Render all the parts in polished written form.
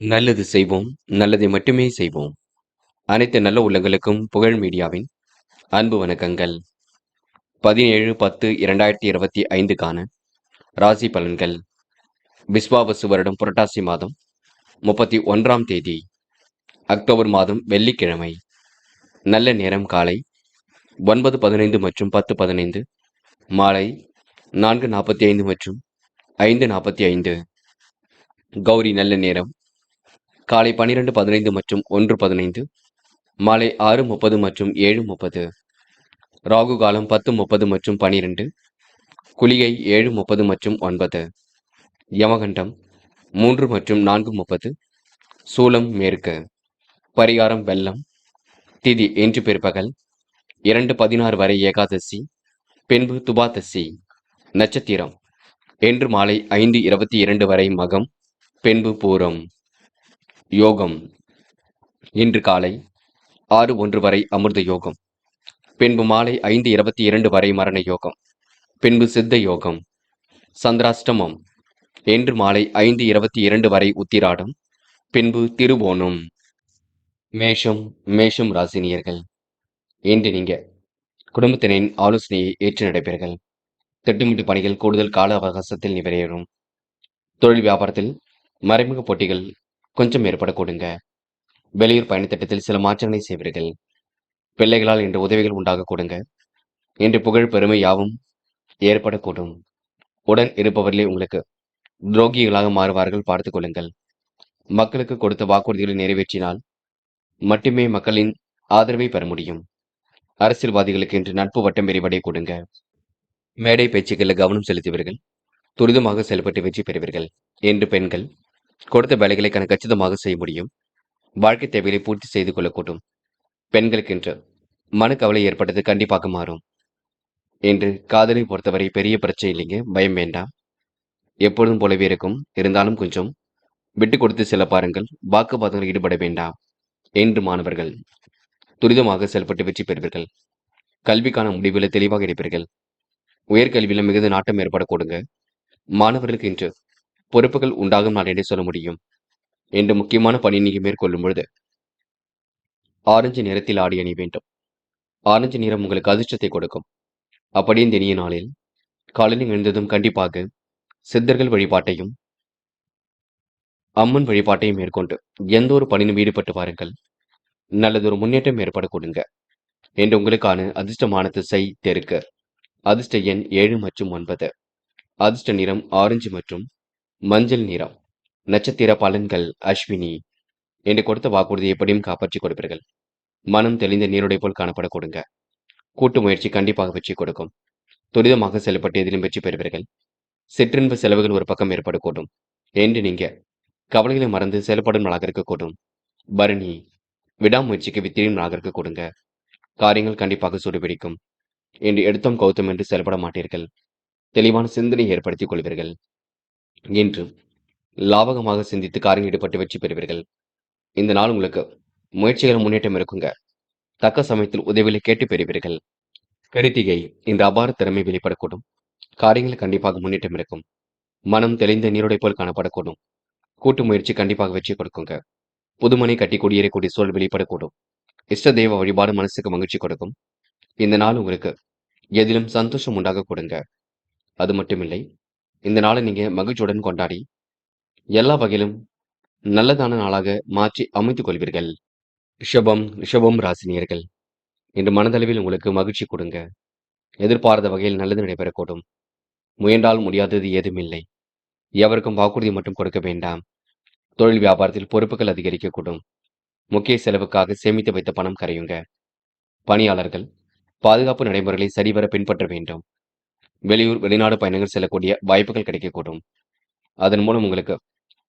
நல்லது செய்வோம், நல்லதை மட்டுமே செய்வோம். அனைத்து நல்ல உள்ளங்களுக்கும் புகழ் மீடியாவின் அன்பு வணக்கங்கள். 17/10/2025க்கான ராசி பலன்கள். விஸ்வாவசு வருடம் புரட்டாசி மாதம் 31ஆம் தேதி அக்டோபர் மாதம் வெள்ளிக்கிழமை. நல்ல நேரம் காலை 9:15 மற்றும் 10:15, மாலை 4:45 மற்றும் 5:45. கௌரி நல்ல நேரம் காலை 12:15 மற்றும் 1:15, மாலை 6:30 மற்றும் 7:30. ராகு காலம் 10:30 மற்றும் 12, குளிகை 7:30 மற்றும் 9, யமகண்டம் 3 மற்றும் 4:30, சூலம் மேற்கு. பரிகாரம் வெள்ளம். திதி இன்று பிற்பகல் 2:16 வரை ஏகாதசி, பின்பு துபாதசி. நட்சத்திரம் இன்று மாலை 5:22 வரை மகம், பின்பு பூரம். யோகம் இன்று காலை 6:01 வரை அமிர்த யோகம், பின்பு மாலை 5:22 வரை மரண யோகம், பின்பு சித்த யோகம். சந்திராஷ்டமம் இன்று மாலை 5:22 வரை உத்திராடம், பின்பு திருவோணம். மேஷம் ராசினியர்கள். இன்று நீங்க குடும்பத்தினரின் ஆலோசனையை ஏற்று நடைபெறுங்கள். திட்டமிட்டு பணிகள் கூடுதல் கால அவகாசத்தில் நிறைவேறும். தொழில் வியாபாரத்தில் மறைமுக போட்டிகள் கொஞ்சம் ஏற்படக்கூடுங்க. வெளியூர் பயணத்திட்டத்தில் சில மாற்றங்களை செய்வீர்கள். பிள்ளைகளால் இன்று உதவிகள் உண்டாக கொடுங்க. இன்று புகழ் பெருமை யாவும் ஏற்படக்கூடும். உடன் இருப்பவர்களே உங்களுக்கு துரோகிகளாக மாறுவார்கள், பார்த்துக் கொள்ளுங்கள். மக்களுக்கு கொடுத்த வாக்குறுதிகளை நிறைவேற்றினால் மட்டுமே மக்களின் ஆதரவை பெற முடியும். அரசியல்வாதிகளுக்கு இன்று நட்பு வட்டம் விரிவடைய கொடுங்க. மேடை பேச்சுக்களில் கவனம் செலுத்துவீர்கள். துரிதமாக செயல்பட்டு வெற்றி பெறுவீர்கள். இன்று பெண்கள் கொடுத்த வேலைகளை கச்சிதமாக செய்ய முடியும். வாழ்க்கை தேவைகளை பூர்த்தி செய்து கொள்ளக்கூடும். பெண்களுக்கு இன்று மனக்கவலை ஏற்பட்டது கண்டிப்பாக மாறும். இன்று காதலை பொறுத்தவரை பெரிய பிரச்சனை இல்லைங்க, பயம் வேண்டாம். எப்பொழுதும் போலவே இருக்கும். இருந்தாலும் கொஞ்சம் விட்டு கொடுத்து செல்ல பாருங்கள். வாக்குவாதங்களில் ஈடுபட வேண்டாம். இன்று மாணவர்கள் துரிதமாக செயல்பட்டு வெற்றி பெறுவீர்கள். கல்விக்கான முடிவுகளை தெளிவாக எடுப்பீர்கள். உயர்கல்வியில மிகுந்த நாட்டம் ஏற்பட கொடுங்க. மாணவர்களுக்கு இன்று பொறுப்புகள் உண்டாகும் நாள் என்று சொல்ல முடியும். இன்று முக்கியமான பணி நீங்க மேற்கொள்ளும் பொழுது ஆரஞ்சு நிறத்தில் ஆடி அணி வேண்டும். ஆரஞ்சு நிறம் உங்களுக்கு அதிர்ஷ்டத்தை கொடுக்கும். அப்படியே இந்த இனிய நாளில் காலையில் எழுந்ததும் கண்டிப்பாக சித்தர்கள் வழிபாட்டையும் அம்மன் வழிபாட்டையும் மேற்கொண்டு எந்த ஒரு பணியிலும் ஈடுபட்டு வாருங்கள். நல்லதொரு முன்னேற்றம் ஏற்பட கொடுங்க. என்று உங்களுக்கான அதிர்ஷ்டமான திசை தெற்கு. அதிர்ஷ்ட எண் 7 மற்றும் 9. அதிர்ஷ்ட நிறம் ஆரஞ்சு மற்றும் மஞ்சள் நிறம். நட்சத்திர பலன்கள் அஸ்வினி. என்று கொடுத்த வாக்குறுதி எப்படியும் காப்பாற்றிக் கொடுப்பீர்கள். மனம் தெளிந்த நீருடை போல் காணப்பட கொடுங்க. கூட்டு முயற்சி கண்டிப்பாக வெற்றி கொடுக்கும். துரிதமாக செயல்பட்டு எதிலும் வெற்றி பெறுவீர்கள். சிற்றின்ப செலவுகள் ஒரு பக்கம் ஏற்படக்கூடும். என்று நீங்க கவலைகளை மறந்து செயல்படும் நாளாக இருக்கக்கூடும். பரணி விடாமுயற்சிக்கு வித்தியும் நாளாக இருக்க கொடுங்க. காரியங்கள் கண்டிப்பாக சூடுபிடிக்கும். என்று எடுத்தோம் கௌத்தம் என்று செயல்பட மாட்டீர்கள். தெளிவான சிந்தனை ஏற்படுத்திக் கொள்வீர்கள். இன்று லாபகமாக சிந்தித்து காரியம் ஈடுபட்டு வெற்றி பெறுவீர்கள். இந்த நாள் உங்களுக்கு முயற்சிகள் முன்னேற்றம் இருக்குங்க. தக்க சமயத்தில் உதவிகளை கேட்டு பெறுவீர்கள். கிருத்திகை இன்று அபார திறமை வெளிப்படக்கூடும். காரியங்கள் கண்டிப்பாக முன்னேற்றம் இருக்கும். மனம் தெளிந்த நீருடை போல் காணப்படக்கூடும். கூட்டு முயற்சி கண்டிப்பாக வெற்றி கொடுக்குங்க. புதுமனை கட்டி குடியேறக்கூடிய சூழல் வெளிப்படக்கூடும். இஷ்ட தெய்வ வழிபாடு மனசுக்கு மகிழ்ச்சி கொடுக்கும். இந்த நாள் உங்களுக்கு எதிலும் சந்தோஷம் உண்டாக கொடுங்க. அது மட்டுமில்லை, இந்த நாளை நீங்க மகிழ்ச்சியுடன் கொண்டாடி எல்லா வகையிலும் நல்லதான நாளாக மாற்றி அமைத்துக் கொள்வீர்கள். ரிஷபம் ராசினியர்கள். இன்று மனதளவில் உங்களுக்கு மகிழ்ச்சி கொடுங்க. எதிர்பாராத வகையில் நல்லது நடைபெறக்கூடும். முயன்றால் முடியாதது ஏதுமில்லை. எவருக்கும் வாக்குறுதி மட்டும் கொடுக்க வேண்டாம். தொழில் வியாபாரத்தில் பொறுப்புகள் அதிகரிக்கக்கூடும். முக்கிய செலவுக்காக சேமித்து வைத்த பணம் கரையுங்க. பணியாளர்கள் பாதுகாப்பு நடைமுறைகளை சரிவர பின்பற்ற வேண்டும். வெளியூர் வெளிநாடு பயணங்கள் செல்லக்கூடிய வாய்ப்புகள் கிடைக்கக்கூடும். அதன் மூலம் உங்களுக்கு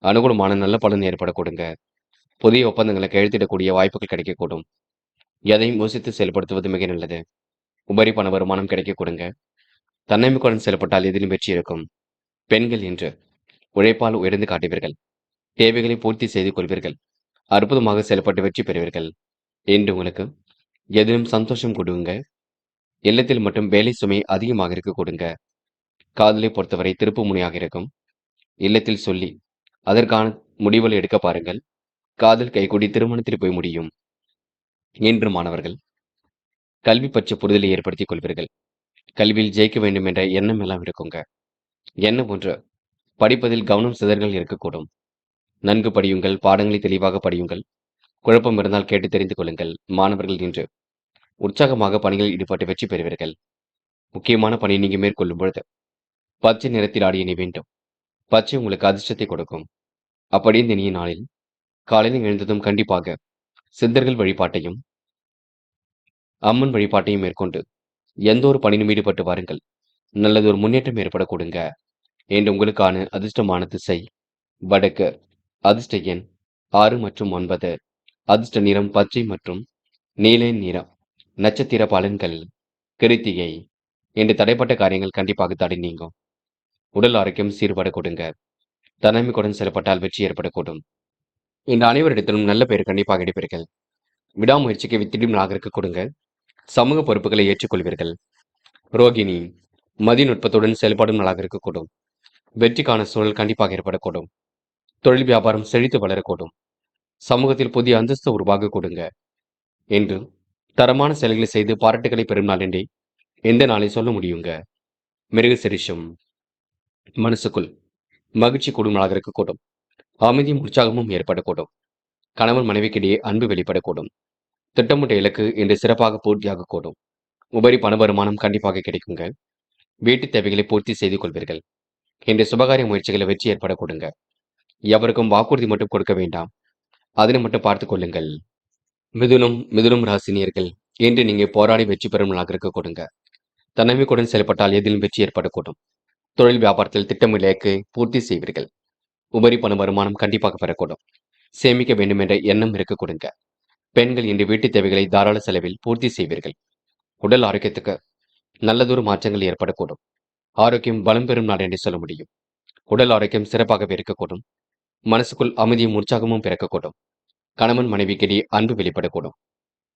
அனுகூலமான நல்ல பலன் ஏற்பட கொடுங்க. புதிய ஒப்பந்தங்களை கையெழுத்திடக்கூடிய வாய்ப்புகள் கிடைக்கக்கூடும். எதையும் யோசித்து செயல்படுத்துவது மிக நல்லது. உபரி பண வருமானம் கிடைக்க கொடுங்க. தன்னம்பிக்கையுடன் செயல்பட்டால் எதிலும் வெற்றி இருக்கும். பெண்கள் இன்று உழைப்பால் உயர்ந்து காட்டுவீர்கள். தேவைகளை பூர்த்தி செய்து கொள்வீர்கள். அற்புதமாக செயல்பட்டு வெற்றி பெறுவீர்கள். என்று உங்களுக்கு எதிலும் சந்தோஷம் கொடுங்க. இல்லத்தில் மட்டும் வேலை சுமை அதிகமாக இருக்க கொடுங்க. காதலை பொறுத்தவரை திருப்பு முனையாக இருக்கும். இல்லத்தில் சொல்லி அதற்கான முடிவுகள் எடுக்க பாருங்கள். காதல் கைகூடி திருமணத்தில் போய் முடியும். என்று மாணவர்கள் கல்வி பற்றிய புரிதலை ஏற்படுத்திக் கொள்வீர்கள். கல்வியில் ஜெயிக்க வேண்டும் என்ற எண்ணம் எல்லாம் இருக்குங்க. எண்ணம் ஒன்று, படிப்பதில் கவனம் சிதறல் இருக்கக்கூடும். நன்கு படியுங்கள், பாடங்களை தெளிவாக படியுங்கள். குழப்பம் இருந்தால் கேட்டு தெரிந்து கொள்ளுங்கள். மாணவர்கள் இன்று உற்சாகமாக பணிகளில் ஈடுபட்டு வெற்றி பெறுவீர்கள். முக்கியமான பணியை நீங்க மேற்கொள்ளும் பொழுது பச்சை நிறத்தில் ஆடிய அணி வேண்டும். பச்சை உங்களுக்கு அதிர்ஷ்டத்தை கொடுக்கும். அப்படி இந்த இனிய நாளில் காலையில் எழுந்ததும் கண்டிப்பாக சித்தர்கள் வழிபாட்டையும் அம்மன் வழிபாட்டையும் மேற்கொண்டு எந்த ஒரு பணியிலும் ஈடுபட்டு வாருங்கள். நல்லதொரு முன்னேற்றம் ஏற்படக்கூடுங்க. என்று உங்களுக்கான அதிர்ஷ்டமான திசை வடக்கு. அதிர்ஷ்ட எண் 6 மற்றும் 9. அதிர்ஷ்ட நிறம் பச்சை மற்றும் நீல நிறம். நட்சத்திர பலன்கள் கிருத்திகை. என்று தடைப்பட்ட காரியங்கள் கண்டிப்பாக தடை நீங்கும். உடல் ஆரோக்கியம் சீர்படக்கூடுங்க. தன்னம்பிக்கையுடன் செயல்பட்டால் வெற்றி ஏற்படக்கூடும். இந்த அனைவரிடத்திலும் நல்ல பெயர் கண்டிப்பாக எடுப்பீர்கள். விடாமுயற்சிக்கு வித்திடும் நாகருக்கு கொடுங்க. சமூக பொறுப்புகளை ஏற்றுக்கொள்வீர்கள். ரோகிணி மதிநுட்பத்துடன் செயல்படும் நாளாக இருக்கக்கூடும். வெற்றிக்கான சூழல் கண்டிப்பாக ஏற்படக்கூடும். தொழில் வியாபாரம் செழித்து வளரக்கூடும். சமூகத்தில் புதிய அந்தஸ்து உருவாக கொடுங்க. என்று தரமான செயல்களை செய்து பாராட்டுகளை பெறும் நாள் என்றே எந்த நாளை சொல்ல முடியுங்க. மிருக சிரிஷம் மனசுக்குள் மகிழ்ச்சி கூடும் நாளாக இருக்கக்கூடும். அமைதியும் உற்சாகமும் ஏற்படக்கூடும். கணவன் மனைவிக்கிடையே அன்பு வெளிப்படக்கூடும். திட்டமிட்ட இலக்கு இன்று சிறப்பாக பூர்த்தியாகக்கூடும். உபரி பண வருமானம் கண்டிப்பாக கிடைக்குங்க. வீட்டு தேவைகளை பூர்த்தி செய்து கொள்வீர்கள். இன்று சுபகாரிய முயற்சிகளை வெற்றி ஏற்படக்கூடுங்க. எவருக்கும் வாக்குறுதி மட்டும் கொடுக்க வேண்டாம். அதனை மட்டும் பார்த்துக் கொள்ளுங்கள். மிதுனம் ராசினியர்கள் இன்று நீங்க போராடி வெற்றி பெறும் நாளாக இருக்க கொடுங்க. தன்னம்பிக்கையுடன் செயல்பட்டால் எதிலும் வெற்றி ஏற்படக்கூடும். தொழில் வியாபாரத்தில் திட்டம் இலக்கை பூர்த்தி செய்வீர்கள். உபரி பண வருமானம் கண்டிப்பாக பெறக்கூடும். சேமிக்க வேண்டும் என்ற எண்ணம் இருக்க கொடுங்க. பெண்கள் இன்று வீட்டு தேவைகளை தாராள செலவில் பூர்த்தி செய்வீர்கள். உடல் ஆரோக்கியத்துக்கு நல்லதொரு மாற்றங்கள் ஏற்படக்கூடும். ஆரோக்கியம் பலம் பெறும் நாடு என்று சொல்ல முடியும். உடல் ஆரோக்கியம் சிறப்பாகவே இருக்கக்கூடும். மனசுக்குள் அமைதியும் உற்சாகமும் பிறக்கக்கூடும். கணவன் மனைவிக்கிடையே அன்பு வெளிப்படக்கூடும்.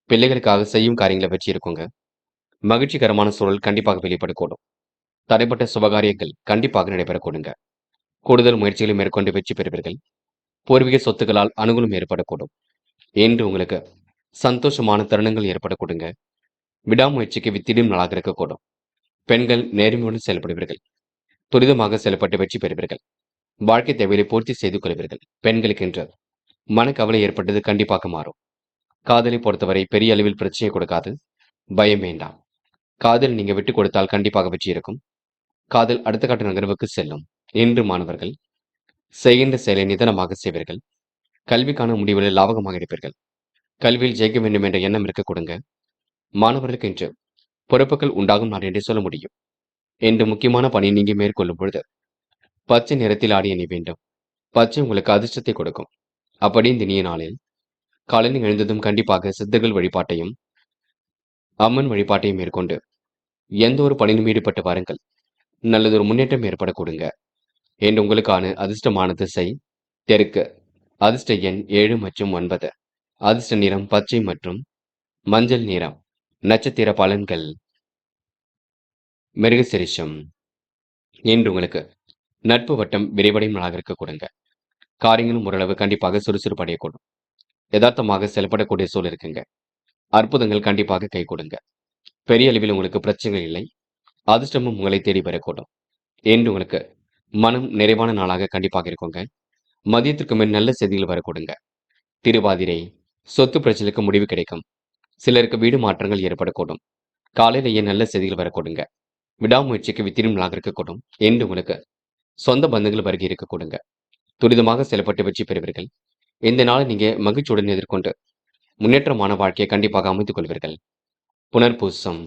பிள்ளைகளுக்காக செய்யும் காரியங்களை வச்சு இருக்குங்க. மகிழ்ச்சிகரமான சூழல் கண்டிப்பாக வெளிப்படக்கூடும். தடைப்பட்ட சுபகாரியங்கள் கண்டிப்பாக நடைபெறக்கூடுங்க. கூடுதல் முயற்சிகளை மேற்கொண்டு வெற்றி பெறுவீர்கள். பூர்வீக சொத்துக்களால் அனுகூலம் ஏற்படக்கூடும். என்று உங்களுக்கு சந்தோஷமான தருணங்கள் ஏற்படக்கூடுங்க. விடாமுயற்சிக்கு வித்திடும் நாளாக இருக்கக்கூடும். பெண்கள் நேர்மையுடன் செயல்படுவீர்கள். துரிதமாக செயல்பட்டு வெற்றி பெறுவீர்கள். வாழ்க்கை தேவையை பூர்த்தி செய்து கொள்வீர்கள். பெண்களுக்கு என்று மனக்கவலை ஏற்பட்டது கண்டிப்பாக மாறும். காதலை பொறுத்தவரை பெரிய அளவில் பிரச்சனை கொடுக்காது. பயம் வேண்டாம். காதல் நீங்க விட்டு கொடுத்தால் கண்டிப்பாக வெற்றி இருக்கும். காதல் அடுத்த கட்ட நகர்வுக்கு செல்லும். என்று மாணவர்கள் செய்கின்ற செயலை நிதானமாக செய்வீர்கள். கல்விக்கான முடிவுகளை லாபகமாக எடுப்பீர்கள். கல்வியில் ஜெயிக்க வேண்டும் என்ற எண்ணம் இருக்க கொடுங்க. மாணவர்களுக்கு என்று பொறுப்புகள் உண்டாகும் நாள் என்றே சொல்ல முடியும். என்று முக்கியமான பணியை நீங்க மேற்கொள்ளும் பொழுது பச்சை நிறத்தில் ஆடிய அணி வேண்டும். பச்சை உங்களுக்கு அதிர்ஷ்டத்தை கொடுக்கும். அப்படி இந்த இனிய நாளில் காலையில் எழுந்ததும் கண்டிப்பாக சித்தர்கள் வழிபாட்டையும் அம்மன் வழிபாட்டையும் மேற்கொண்டு எந்த ஒரு பணியிலும் ஈடுபட்டு வாருங்கள். நல்லதொரு முன்னேற்றம் ஏற்பட கொடுங்க. என்று உங்களுக்கான அதிர்ஷ்டமான திசை தெற்கு. அதிர்ஷ்ட எண் 7 மற்றும் 9. அதிர்ஷ்ட நிறம் பச்சை மற்றும் மஞ்சள் நிறம். நட்சத்திர பலன்கள் மிருகசிரிஷம். என்று உங்களுக்கு நட்பு வட்டம் விரைவடையும் நாளாக இருக்க கொடுங்க. காரியங்களும் ஓரளவு கண்டிப்பாக சுறுசுறுப்பு அடையக்கூடும். யதார்த்தமாக செயல்படக்கூடிய சூழல் இருக்குங்க. அற்புதங்கள் கண்டிப்பாக கை கொடுங்க. பெரிய அளவில் உங்களுக்கு பிரச்சனைகள் இல்லை. அதிர்ஷ்டமும் உங்களை தேடி வரக்கூடும். என்று உங்களுக்கு மனம் நிறைவான நாளாக கண்டிப்பாக இருக்குங்க. மதியத்திற்கு மேல் நல்ல செய்திகள் வரக்கூடுங்க. திருவாதிரை சொத்து பிரச்சனைக்கு முடிவு கிடைக்கும். சிலருக்கு வீடு மாற்றங்கள் ஏற்படக்கூடும். காலையிலேயே நல்ல செய்திகள் வரக்கூடுங்க. விடாமுயற்சிக்கு வித்திடும் நாளாக இருக்கக்கூடும். என்று உங்களுக்கு சொந்த பந்தங்கள் வருகை இருக்க கொடுங்க. துரிதமாக செயல்பட்டு வெற்றி பெறுவீர்கள். இந்த நாளை நீங்க மகிழ்ச்சியுடன் எதிர்கொண்டு முன்னேற்றமான வாழ்க்கையை கண்டிப்பாக அமைத்துக் கொள்வீர்கள். புனர்பூசம்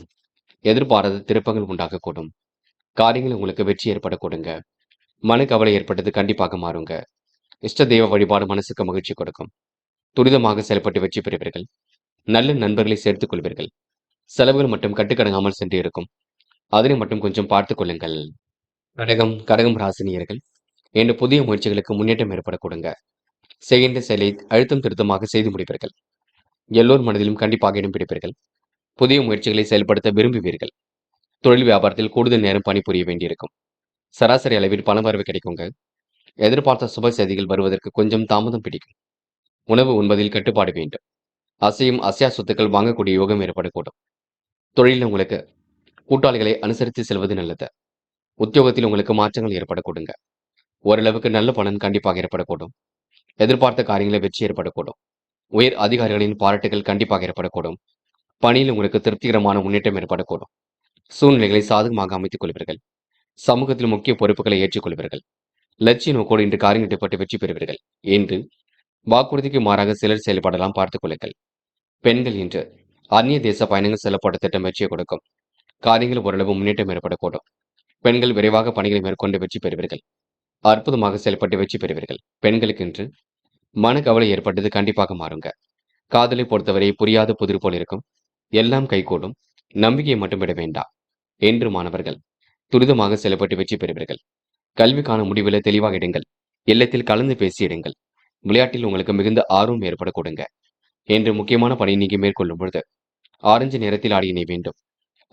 எதிர்பாராத திருப்பங்கள் உண்டாகக்கூடும். காரியங்கள் உங்களுக்கு வெற்றி ஏற்பட கொடுங்க. மனக்கவலை ஏற்பட்டது கண்டிப்பாக மாறுங்க. இஷ்ட தெய்வ வழிபாடு மனசுக்கு மகிழ்ச்சி கொடுக்கும். துரிதமாக செயல்பட்டு வெற்றி பெறுவீர்கள். நல்ல நண்பர்களை சேர்த்துக் கொள்வீர்கள். செலவுகள் மட்டும் கட்டுக்கடங்காமல் சென்று இருக்கும். அதனை மட்டும் கொஞ்சம் பார்த்துக் கொள்ளுங்கள். கடகம் ராசினியர்கள் என்று புதிய முயற்சிகளுக்கு முன்னேற்றம் ஏற்பட கொடுங்க. செய்கின்ற செயலை அழுத்தம் திருத்தமாக செய்து முடிப்பீர்கள். எல்லோர் மனதிலும் கண்டிப்பாக இடம் பிடிப்பீர்கள். புதிய முயற்சிகளை செயல்படுத்த விரும்புவீர்கள். தொழில் வியாபாரத்தில் கூடுதல் நேரம் பணிபுரிய வேண்டியிருக்கும். சராசரி அளவில் பண வரவு கிடைக்குங்க. எதிர்பார்த்த சுப செய்திகள் வருவதற்கு கொஞ்சம் தாமதம் பிடிக்கும். உணவு உண்பதில் கட்டுப்பாடு வேண்டும். அசையும் அசையா சொத்துக்கள் வாங்கக்கூடிய யோகம் ஏற்படக்கூடும். தொழிலில் உங்களுக்கு கூட்டாளிகளை அனுசரித்து செல்வது நல்லது. உத்தியோகத்தில் உங்களுக்கு மாற்றங்கள் ஏற்படக்கூடுங்க. ஓரளவுக்கு நல்ல பலன் கண்டிப்பாக ஏற்படக்கூடும். எதிர்பார்த்த காரியங்களில் வெற்றி ஏற்படக்கூடும். உயர் அதிகாரிகளின் பாராட்டுகள் கண்டிப்பாக ஏற்படக்கூடும். பணியில் உங்களுக்கு திருப்திகரமான முன்னேற்றம் ஏற்படக்கூடும். சூழ்நிலைகளை சாதகமாக அமைத்துக் கொள்வீர்கள். சமூகத்தில் முக்கிய பொறுப்புகளை ஏற்றுக்கொள்வீர்கள். லட்சிய நோக்கோடு இன்று காரியங்கள் ஈடுபட்டு வெற்றி பெறுவீர்கள் என்று வாக்குறுதிக்கு மாறாக சிலர் செயல்படலாம், பார்த்துக் கொள்ளுங்கள். பெண்கள் இன்று அந்நிய தேச பயணங்கள் செல்லப்பட்ட திட்டம் வெற்றியை கொடுக்கும். காரியங்கள் ஓரளவு முன்னேற்றம் ஏற்படக்கூடும். பெண்கள் விரைவாக பணிகளை மேற்கொண்டு வெற்றி பெறுவீர்கள். அற்புதமாக செயல்பட்டு வெற்றி பெறுவீர்கள். பெண்களுக்கு இன்று மனக்கவலை ஏற்பட்டது கண்டிப்பாக மாறுங்க. காதலை பொறுத்தவரை புரியாத புதிர் போல் இருக்கும். எல்லாம் கைகூடும். நம்பிக்கையை மட்டும் விட வேண்டாம் என்று மாணவர்கள் துரிதமாக செயல்பட்டு வெற்றி பெறுவீர்கள். கல்விக்கான முடிவில் தெளிவாக இடுங்கள். இல்லத்தில் கலந்து பேசி இடுங்கள். விளையாட்டில் உங்களுக்கு மிகுந்த ஆர்வம் ஏற்படக்கூடுங்க என்று முக்கியமான பணி நீங்க மேற்கொள்ளும் பொழுது ஆரஞ்சு நிறத்தில் ஆடியினை வேண்டும்.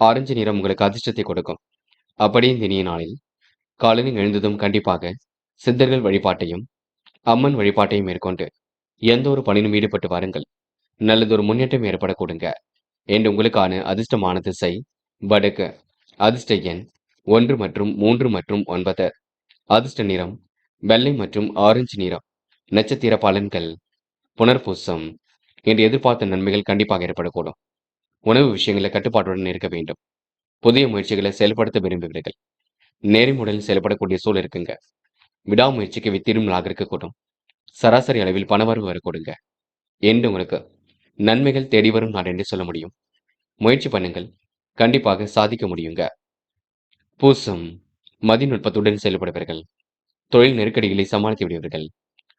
ஆரஞ்சு நிறம் உங்களுக்கு அதிர்ஷ்டத்தை கொடுக்கும். அப்படியே இந்த இனிய நாளில் காலையில் எழுந்ததும் கண்டிப்பாக சித்தர்கள் வழிபாட்டையும் அம்மன் வழிபாட்டையும் மேற்கொண்டு எந்த ஒரு பணியிலும் ஈடுபட்டு வாருங்கள். நல்லதொரு முன்னேற்றம் ஏற்படக்கூடுங்க என்று உங்களுக்கான அதிர்ஷ்டமான திசை வடக்கு. அதிர்ஷ்ட எண் 1 மற்றும் 3 மற்றும் 9. அதிர்ஷ்ட நிறம் வெள்ளை மற்றும் ஆரஞ்சு நிறம். நட்சத்திர பலன்கள் புனர்பூசம். என்று எதிர்பார்த்த நன்மைகள் கண்டிப்பாக ஏற்படக்கூடும். உணவு விஷயங்களை கட்டுப்பாட்டுடன் இருக்க வேண்டும். புதிய முயற்சிகளை செயல்படுத்த விரும்புவீர்கள். நேர்முறையில் செயல்படக்கூடிய சூழல் இருக்குங்க. விடாமுயற்சிக்கு வித்திடும் நாளாக இருக்கக்கூடும். சராசரி அளவில் பணவரவு வரக்கூடுங்க என்று உங்களுக்கு நன்மைகள் தேடி வரும் நாள் என்று சொல்ல முடியும். முயற்சி பண்ணுங்கள், கண்டிப்பாக சாதிக்க முடியுங்க. பூசம் மதிநுட்பத்துடன் செயல்படுவீர்கள். தொழில் நெருக்கடிகளை சமாளித்து விடுவீர்கள்.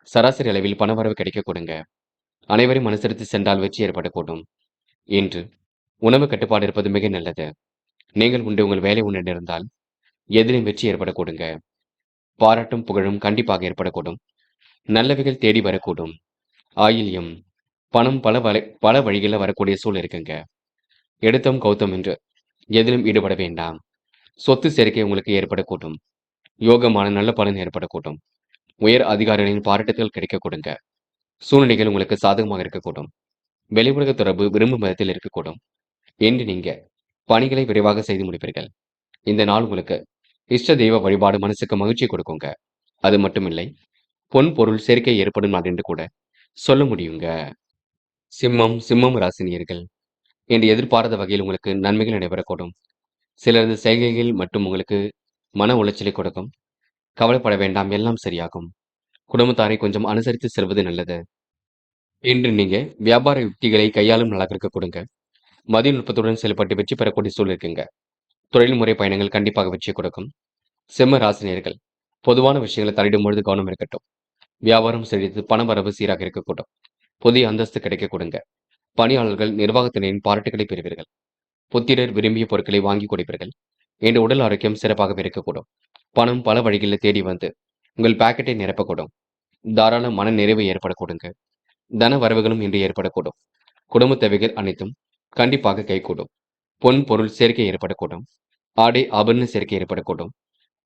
சராசரி அளவில் பணவரவு கிடைக்க கொடுங்க. அனைவரையும் அனுசரித்து சென்றால் வெற்றி ஏற்படக்கூடும். இன்று உணவு கட்டுப்பாடு இருப்பது மிக நல்லது. நீங்கள் உண்டு உங்கள் வேலை உண்டு இருந்தால் எதிலும் வெற்றி ஏற்படக்கூடுங்க. பாராட்டும் புகழும் கண்டிப்பாக ஏற்படக்கூடும். நல்லவைகள் தேடி வரக்கூடும். ஆயில்யம் பணம் பல வழிகளில் வரக்கூடிய சூழல் இருக்குங்க. எடுத்தோம் கௌத்தம் என்று எதிலும் ஈடுபட வேண்டாம். சொத்து சேர்க்கை உங்களுக்கு ஏற்படக்கூடும். யோகமான நல்ல பலன் ஏற்படக்கூடும். உயர் அதிகாரிகளின் பாராட்டுகள் கிடைக்க கொடுங்க. சூழ்நிலைகள் உங்களுக்கு சாதகமாக இருக்கக்கூடும். வெளியுலக தொடர்பு விரும்பும் விதத்தில் இருக்கக்கூடும் என்று நீங்க பணிகளை விரைவாக செய்து முடிப்பீர்கள். இந்த நாள் உங்களுக்கு இஷ்ட தெய்வ வழிபாடு மனசுக்கு மகிழ்ச்சி கொடுக்குங்க. அது மட்டுமில்லை, பொன் பொருள் சேர்க்கை ஏற்படும் நாள் என்று கூட சொல்ல முடியுங்க. சிம்மம் ராசினியர்கள் என்று எதிர்பாராத வகையில் உங்களுக்கு நன்மைகள் நடைபெறக்கூடும். சிலரது செய்கைகள் மட்டும் உங்களுக்கு மன உளைச்சலை கொடுக்கும். கவலைப்பட வேண்டாம், எல்லாம் சரியாகும். குடும்பத்தாரை கொஞ்சம் அனுசரித்து செல்வது நல்லது. இன்று நீங்க வியாபார யுக்திகளை கையாளும் நாளாக இருக்க கொடுங்க. மதிநுட்பத்துடன் செயல்பட்டு வெற்றி பெறக்கூடிய சூழல் இருக்குங்க. தொழில்முறை பயணங்கள் கண்டிப்பாக வெற்றி கொடுக்கும். சிம்ம ராசினியர்கள் பொதுவான விஷயங்களை தலையிடும் பொழுது கவனம் இருக்கட்டும். வியாபாரம் செழித்து பணவரவு சீராக இருக்கக்கூடும். புதிய அந்தஸ்து கிடைக்க கொடுங்க. பணியாளர்கள் நிர்வாகத்தினரின் பாராட்டுகளை பெறுவீர்கள். புத்திரர் விரும்பிய பொருட்களை வாங்கி கொடுப்பீர்கள். என்ற உடல் ஆரோக்கியம் சிறப்பாக இருக்கக்கூடும். பணம் பல வழிகளில் தேடி வந்து உங்கள் பாக்கெட்டை நிரப்பக்கூடும். தாராள மன நிறைவு ஏற்படக்கூடுங்க. தன வரவுகளும் இன்று ஏற்படக்கூடும். குடும்ப தேவைகள் அனைத்தும் கண்டிப்பாக கைகூடும். பொன் பொருள் சேர்க்கை ஏற்படக்கூடும். ஆடை ஆபரண சேர்க்கை ஏற்படக்கூடும்.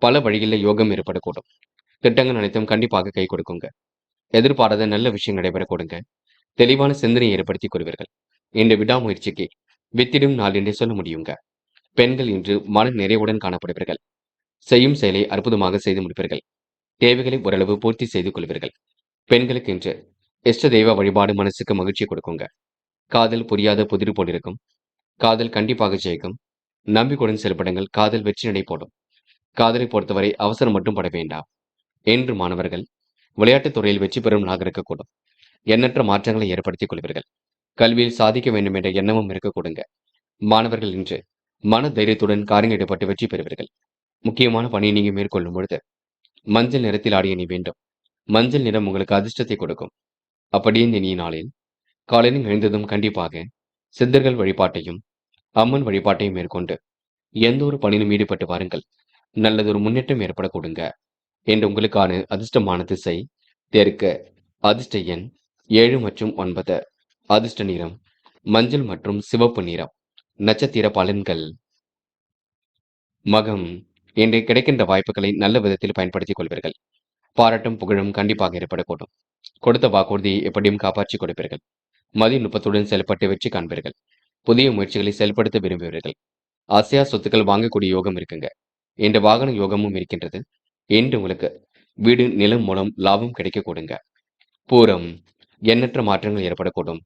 பல வழிகளில் யோகம் ஏற்படக்கூடும். திட்டங்கள் அனைத்தும் கண்டிப்பாக கை கொடுக்குங்க. எதிர்பாராத நல்ல விஷயம் நடைபெறக்கூடுங்க. தெளிவான சிந்தனையை ஏற்படுத்திக் கொள்வீர்கள். இன்று விடாமுயற்சிக்கு வித்திடும் நாள் என்றே சொல்ல முடியுங்க. பெண்கள் இன்று மன நிறைவுடன் காணப்படுவீர்கள். செய்யும் செயலை அற்புதமாக செய்து முடிப்பீர்கள். தேவைகளை ஓரளவு பூர்த்தி செய்து கொள்வீர்கள். பெண்களுக்கு இன்று இஷ்ட தெய்வ வழிபாடு மனசுக்கு மகிழ்ச்சி கொடுக்குங்க. காதல் புரியாத புதிர் போல் இருக்கும். காதல் கண்டிப்பாக ஜெயிக்கும். நம்பிக்கையுடன் செயல்படுங்கள். காதல் வெற்றி நடை போடும். காதலை பொறுத்தவரை அவசரம் மட்டும் பட வேண்டாம் என்று மாணவர்கள் விளையாட்டுத் துறையில் வெற்றி பெறும் நாளாக இருக்கக்கூடும். எண்ணற்ற மாற்றங்களை ஏற்படுத்திக் கொள்வீர்கள். கல்வியில் சாதிக்க வேண்டும் என்ற எண்ணமும் இருக்கக்கூடுங்க. மாணவர்கள் இன்று மன தைரியத்துடன் காரியங்கள் ஈடுபட்டு வெற்றி பெறுவீர்கள். முக்கியமான பணியை நீங்க மேற்கொள்ளும் பொழுது மஞ்சள் நிறத்தில் ஆடிய நீ வேண்டும். மஞ்சள் நிறம் உங்களுக்கு அதிர்ஷ்டத்தை கொடுக்கும். அப்படியே இந்த இனிய நாளில் காலையில் எழுந்ததும் கண்டிப்பாக சித்தர்கள் வழிபாட்டையும் அம்மன் வழிபாட்டையும் மேற்கொண்டு எந்த ஒரு பணியிலும் ஈடுபட்டு வாருங்கள். நல்லதொரு முன்னேற்றம் ஏற்படக்கூடுங்க என்று உங்களுக்கான அதிர்ஷ்டமான திசை தெற்கு. அதிர்ஷ்ட எண் 7 மற்றும் 9. அதிர்ஷ்ட நிறம் மஞ்சள் மற்றும் சிவப்பு நிறம். நட்சத்திர பலன்கள் மகம். இன்று கிடைக்கின்ற வாய்ப்புகளை நல்ல விதத்தில் பயன்படுத்திக் கொள்வீர்கள். பாராட்டும் புகழும் கண்டிப்பாக ஏற்படக்கூடும். கொடுத்த வாக்குறுதியை எப்படியும் காப்பாற்றிக் கொடுப்பீர்கள். மதி நுட்பத்துடன் செயல்பட்டு வெற்றி காண்பீர்கள். புதிய முயற்சிகளை செயல்படுத்த விரும்புவீர்கள். அசையா சொத்துக்கள் வாங்கக்கூடிய யோகம் இருக்குங்க. இந்த வாகன யோகமும் இருக்கின்றது. என்று உங்களுக்கு வீடு நிலம் மூலம் லாபம் கிடைக்க கொடுங்க. பூரம் எண்ணற்ற மாற்றங்கள் ஏற்படக்கூடும்.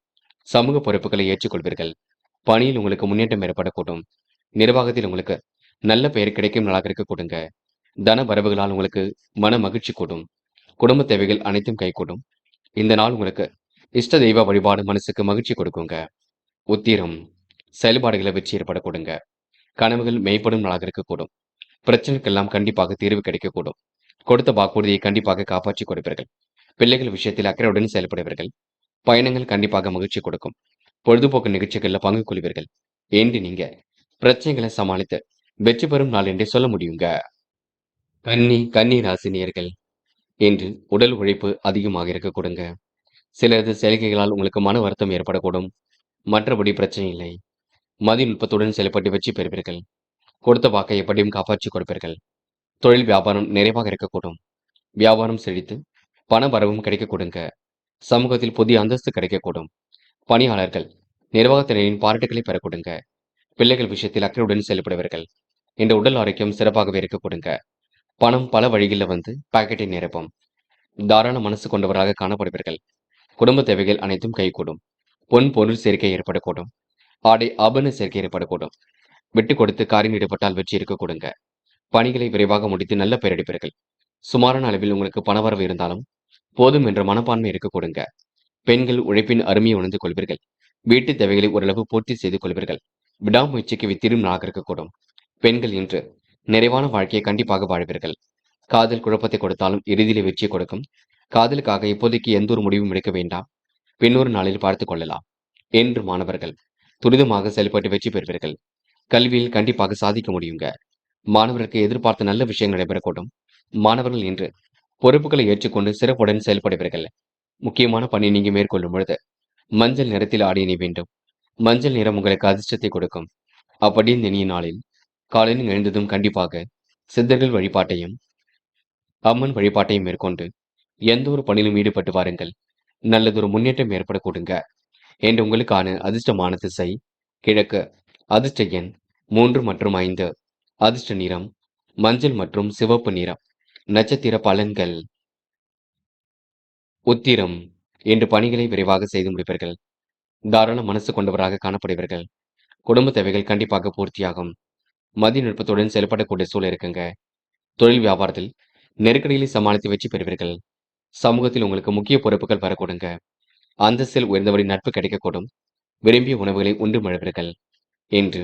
சமூக பொறுப்புகளை ஏற்றுக்கொள்வீர்கள். பணியில் உங்களுக்கு முன்னேற்றம் ஏற்படக்கூடும். நிர்வாகத்தில் உங்களுக்கு நல்ல பெயர் கிடைக்கும் நாளாக இருக்க கொடுங்க. தன வரவுகளால் உங்களுக்கு மன மகிழ்ச்சி கூடும். குடும்ப தேவைகள் அனைத்தும் கைகூடும். இந்த நாள் உங்களுக்கு இஷ்ட தெய்வ வழிபாடு மனசுக்கு மகிழ்ச்சி கொடுக்குங்க. உத்திரம் செயல்பாடுகளை வெற்றி ஏற்பட கொடுங்க. கனவுகள் மெய்ப்படும் நாளாக இருக்கக்கூடும். பிரச்சனைக்கெல்லாம் கண்டிப்பாக தீர்வு கிடைக்கக்கூடும். கொடுத்த வாக்குறுதியை கண்டிப்பாக காப்பாற்றி கொடுப்பீர்கள். பிள்ளைகள் விஷயத்தில் அக்கறையுடன் செயல்படுவீர்கள். பயணங்கள் கண்டிப்பாக மகிழ்ச்சி கொடுக்கும். பொழுதுபோக்கு நிகழ்ச்சிகளில் பங்கு கொள்வீர்கள். என்று நீங்க பிரச்சனைகளை சமாளித்து வெற்றி பெறும் நாள் என்றே சொல்ல முடியுங்க. கன்னி ராசினியர்கள் என்று உடல் உழைப்பு அதிகமாக இருக்க கொடுங்க. சிலரது செயல்கைகளால் உங்களுக்கு மன வருத்தம் ஏற்படக்கூடும். மற்றபடி பிரச்சனை இல்லை. மதிநுட்பத்துடன் செயல்பட்டு வெற்றி பெறுவீர்கள். கொடுத்த வாக்கை எப்படியும் காப்பாற்றி கொடுப்பீர்கள். தொழில் வியாபாரம் நிறைவாக இருக்கக்கூடும். வியாபாரம் செழித்து பண வரவும் கிடைக்க கொடுங்க. சமூகத்தில் புதிய அந்தஸ்து கிடைக்கக்கூடும். பணியாளர்கள் நிர்வாகத்தினரின் பாராட்டுகளை பெற கொடுங்க. பிள்ளைகள் விஷயத்தில் அக்கறையுடன் செயல்படுவீர்கள். இந்த உடல் ஆரோக்கியம் சிறப்பாகவே இருக்க கொடுங்க. பணம் பல வழிகளில் வந்து பாக்கெட்டை நிரப்பும். தாராள மனசு கொண்டவராக காணப்படுவீர்கள். குடும்ப தேவைகள் அனைத்தும் கைகூடும். பொன் பொருள் சேர்க்கை ஏற்படக்கூடும். ஆடை ஆபரண சேர்க்கை ஏற்படக்கூடும். விட்டு கொடுத்து காரியம் ஈடுபட்டால் வெற்றி இருக்க கொடுங்க. பணிகளை விரைவாக முடித்து நல்ல பெயர் எடுப்பீர்கள். சுமாரான அளவில் உங்களுக்கு பணவரவு இருந்தாலும் போதும் என்ற மனப்பான்மை இருக்க கொடுங்க. பெண்கள் உழைப்பின் அருமையை உணர்ந்து கொள்வீர்கள். வீட்டு தேவைகளை ஓரளவு பூர்த்தி செய்து கொள்வீர்கள். விடாமுயற்சிக்கு வித்திரும் நாளாக இருக்கக்கூடும். பெண்கள் இன்று நிறைவான வாழ்க்கையை கண்டிப்பாக வாழ்வீர்கள். காதல் குழப்பத்தை கொடுத்தாலும் இறுதியிலே வெற்றியை கொடுக்கும். காதலுக்காக இப்போதைக்கு எந்த ஒரு முடிவும் எடுக்க வேண்டாம். பின்னொரு நாளில் பார்த்துக் கொள்ளலாம். என்று மாணவர்கள் துரிதமாக செயல்பட்டு வெற்றி பெறுவீர்கள். கல்வியில் கண்டிப்பாக சாதிக்க முடியுங்க. மாணவர்களுக்கு எதிர்பார்த்த நல்ல விஷயங்கள் நடைபெறக்கூடும். மாணவர்கள் இன்று பொறுப்புகளை ஏற்றுக்கொண்டு சிறப்புடன் செயல்படுவீர்கள். முக்கியமான பணி நீங்க மேற்கொள்ளும் பொழுது மஞ்சள் நிறத்தில் ஆடை அணிய வேண்டும். மஞ்சள் நிறம் உங்களுக்கு அதிர்ஷ்டத்தை கொடுக்கும். அப்படி இந்த இனிய நாளில் காலையில் எழுந்ததும் கண்டிப்பாக சித்தர்கள் வழிபாட்டையும் அம்மன் வழிபாட்டையும் மேற்கொண்டு எந்த ஒரு பணியிலும் ஈடுபட்டு வாருங்கள். நல்லதொரு முன்னேற்றம் ஏற்பட கொடுங்க. என்று உங்களுக்கான அதிர்ஷ்டமான திசை கிழக்கு. அதிர்ஷ்ட எண் 3 மற்றும் 5. அதிர்ஷ்ட நிறம் மஞ்சள் மற்றும் சிவப்பு நிறம். நட்சத்திர பலன்கள். உத்திரம் என்று பணிகளை விரைவாக செய்து முடிப்பீர்கள். தாராள மனசு கொண்டவராக காணப்படுவீர்கள். குடும்ப தேவைகள் கண்டிப்பாக பூர்த்தியாகும். மதிநுட்பத்துடன் செயல்படக்கூடிய சூழல் இருக்குங்க. தொழில் வியாபாரத்தில் நெருக்கடிகளை சமாளித்து வெற்றி பெறுவீர்கள். சமூகத்தில் உங்களுக்கு முக்கிய பொறுப்புகள் வரக்கூடுங்க. அந்தஸ்தில் உயர்ந்தவரின் நட்பு கிடைக்கக்கூடும். விரும்பிய உணவுகளை உண்டு மழுவீர்கள். என்று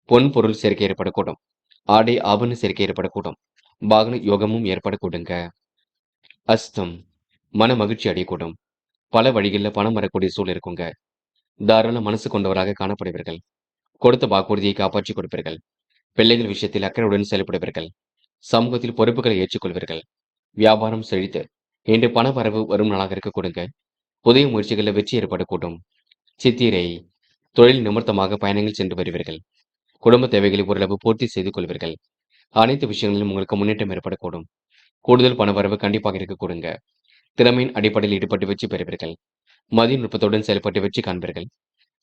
பொன் பொருள் சேர்க்கை ஏற்படக்கூடும். ஆடை ஆபரண சேர்க்கை ஏற்படக்கூடும். வாகன யோகமும் ஏற்படக்கூடுங்க. அஸ்தம் மன மகிழ்ச்சி அடையக்கூடும். பல வழிகளில் பணம் வரக்கூடிய சூழல் இருக்குங்க. தாராள மனசு கொண்டவராக காணப்படுவீர்கள். கொடுத்த வாக்குறுதியை காப்பாற்றி கொடுப்பீர்கள். பிள்ளைகள் விஷயத்தில் அக்கறையுடன் செயல்படுவீர்கள். சமூகத்தில் பொறுப்புகளை ஏற்றுக்கொள்வீர்கள். வியாபாரம் செழித்து இன்று பண வரவு வரும் நாளாக இருக்க கொடுங்க. புதிய முயற்சிகளில் வெற்றி ஏற்படக்கூடும். சித்திரை தொழில் நிமித்தமாக பயணங்கள் சென்று வருவீர்கள். குடும்ப தேவைகளை ஓரளவு பூர்த்தி செய்து கொள்வீர்கள். அனைத்து விஷயங்களிலும் உங்களுக்கு முன்னேற்றம் ஏற்படக்கூடும். கூடுதல் பண வரவு கண்டிப்பாக இருக்க கொடுங்க. திறமையின் அடிப்படையில் ஈடுபட்டு வெற்றி பெறுவீர்கள். மதிநுட்பத்துடன் செயல்பட்டு வெற்றி காண்பீர்கள்.